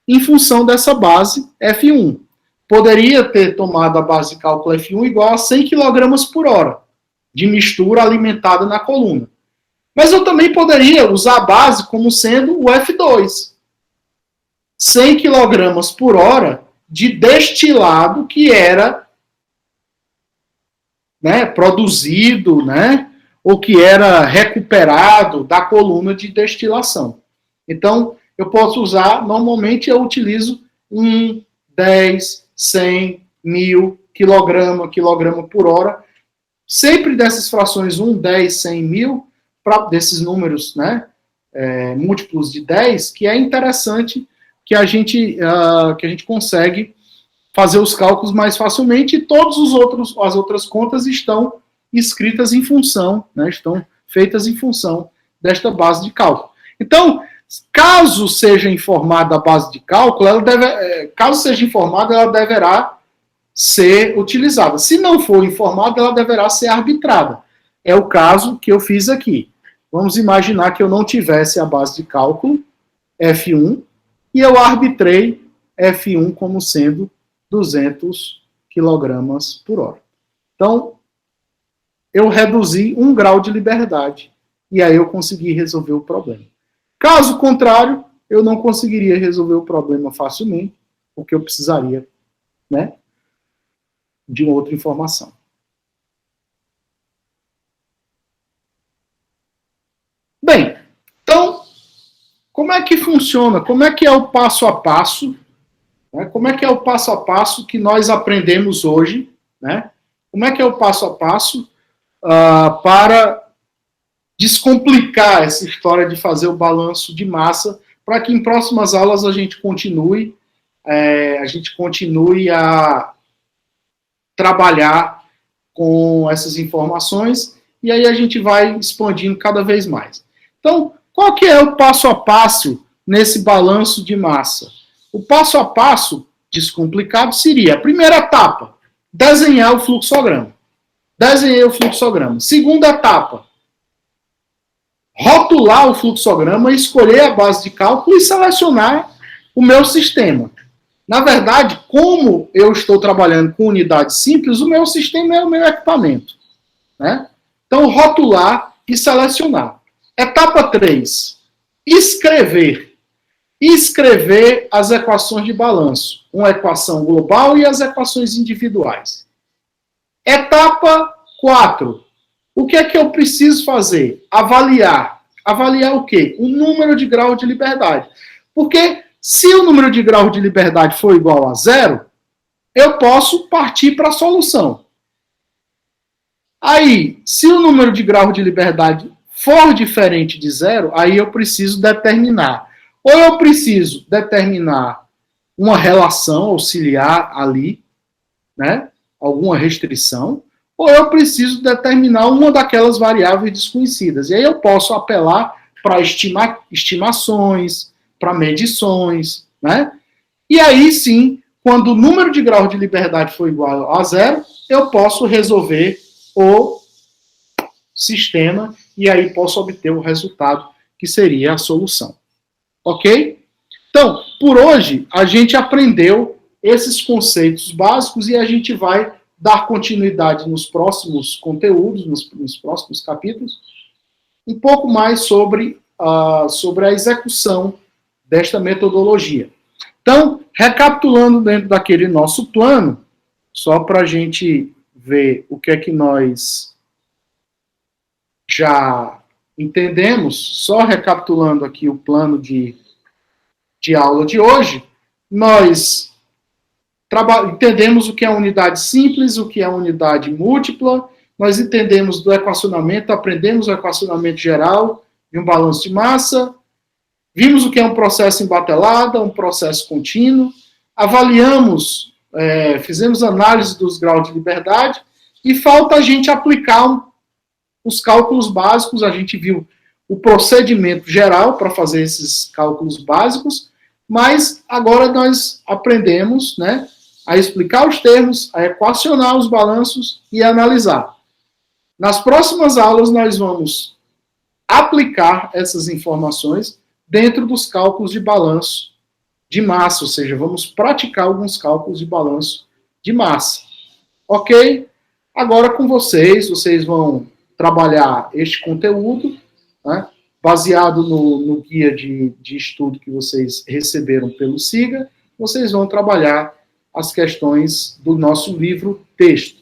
em função dessa base F1. Poderia ter tomado a base de cálculo F1 igual a 100 kg por hora de mistura alimentada na coluna. Mas eu também poderia usar a base como sendo o F2. 100 kg por hora de destilado que era, né, produzido, né, ou que era recuperado da coluna de destilação. Então, eu posso usar, normalmente eu utilizo 1, 10, 100, 1000, quilograma por hora, sempre dessas frações 1, 10, 100, 1000, desses números, né, múltiplos de 10, que é interessante que a gente consegue fazer os cálculos mais facilmente e as outras contas estão escritas em função, né, estão feitas em função desta base de cálculo. Então, caso seja informada a base de cálculo, ela deverá ser utilizada. Se não for informada, ela deverá ser arbitrada. É o caso que eu fiz aqui. Vamos imaginar que eu não tivesse a base de cálculo, F1, e eu arbitrei F1 como sendo 200 kg por hora. Então, eu reduzi 1 grau de liberdade, e aí eu consegui resolver o problema. Caso contrário, eu não conseguiria resolver o problema facilmente, porque eu precisaria, né, de uma outra informação. Bem, então, como é que funciona? Como é que é o passo a passo? Né? Como é que é o passo a passo que nós aprendemos hoje? Né? Como é que é o passo a passo para descomplicar essa história de fazer o balanço de massa, para que em próximas aulas a gente continue a trabalhar com essas informações e aí a gente vai expandindo cada vez mais. Então, qual que é o passo a passo nesse balanço de massa? O passo a passo descomplicado seria a primeira etapa, desenhar o fluxograma. Desenhei o fluxograma. Segunda etapa, rotular o fluxograma, escolher a base de cálculo e selecionar o meu sistema. Na verdade, como eu estou trabalhando com unidades simples, o meu sistema é o meu equipamento, né? Então, rotular e selecionar. Etapa 3. Escrever. Escrever as equações de balanço. Uma equação global e as equações individuais. Etapa 4. O que é que eu preciso fazer? Avaliar. Avaliar o quê? O número de graus de liberdade. Porque se o número de graus de liberdade for igual a 0, eu posso partir para a solução. Aí, se o número de graus de liberdade for diferente de 0, aí eu preciso determinar. Ou eu preciso determinar uma relação auxiliar ali, né? Alguma restrição, ou eu preciso determinar uma daquelas variáveis desconhecidas. E aí eu posso apelar para estimações, para medições, né? E aí sim, quando o número de graus de liberdade for igual a 0, eu posso resolver o sistema e aí posso obter o resultado que seria a solução. Ok? Então, por hoje, a gente aprendeu esses conceitos básicos e a gente vai dar continuidade nos próximos conteúdos, nos próximos capítulos, um pouco mais sobre a execução desta metodologia. Então, recapitulando dentro daquele nosso plano, só para a gente ver o que é que nós já entendemos, só recapitulando aqui o plano de aula de hoje, nós entendemos o que é unidade simples, o que é unidade múltipla, nós entendemos do equacionamento, aprendemos o equacionamento geral de um balanço de massa, vimos o que é um processo em batelada, um processo contínuo, avaliamos, fizemos análise dos graus de liberdade e falta a gente aplicar os cálculos básicos, a gente viu o procedimento geral para fazer esses cálculos básicos, mas agora nós aprendemos, né, a explicar os termos, a equacionar os balanços e a analisar. Nas próximas aulas nós vamos aplicar essas informações dentro dos cálculos de balanço de massa, ou seja, vamos praticar alguns cálculos de balanço de massa. Ok? Agora com vocês vão trabalhar este conteúdo, né, baseado no guia de estudo que vocês receberam pelo SIGA, vocês vão trabalhar as questões do nosso livro texto.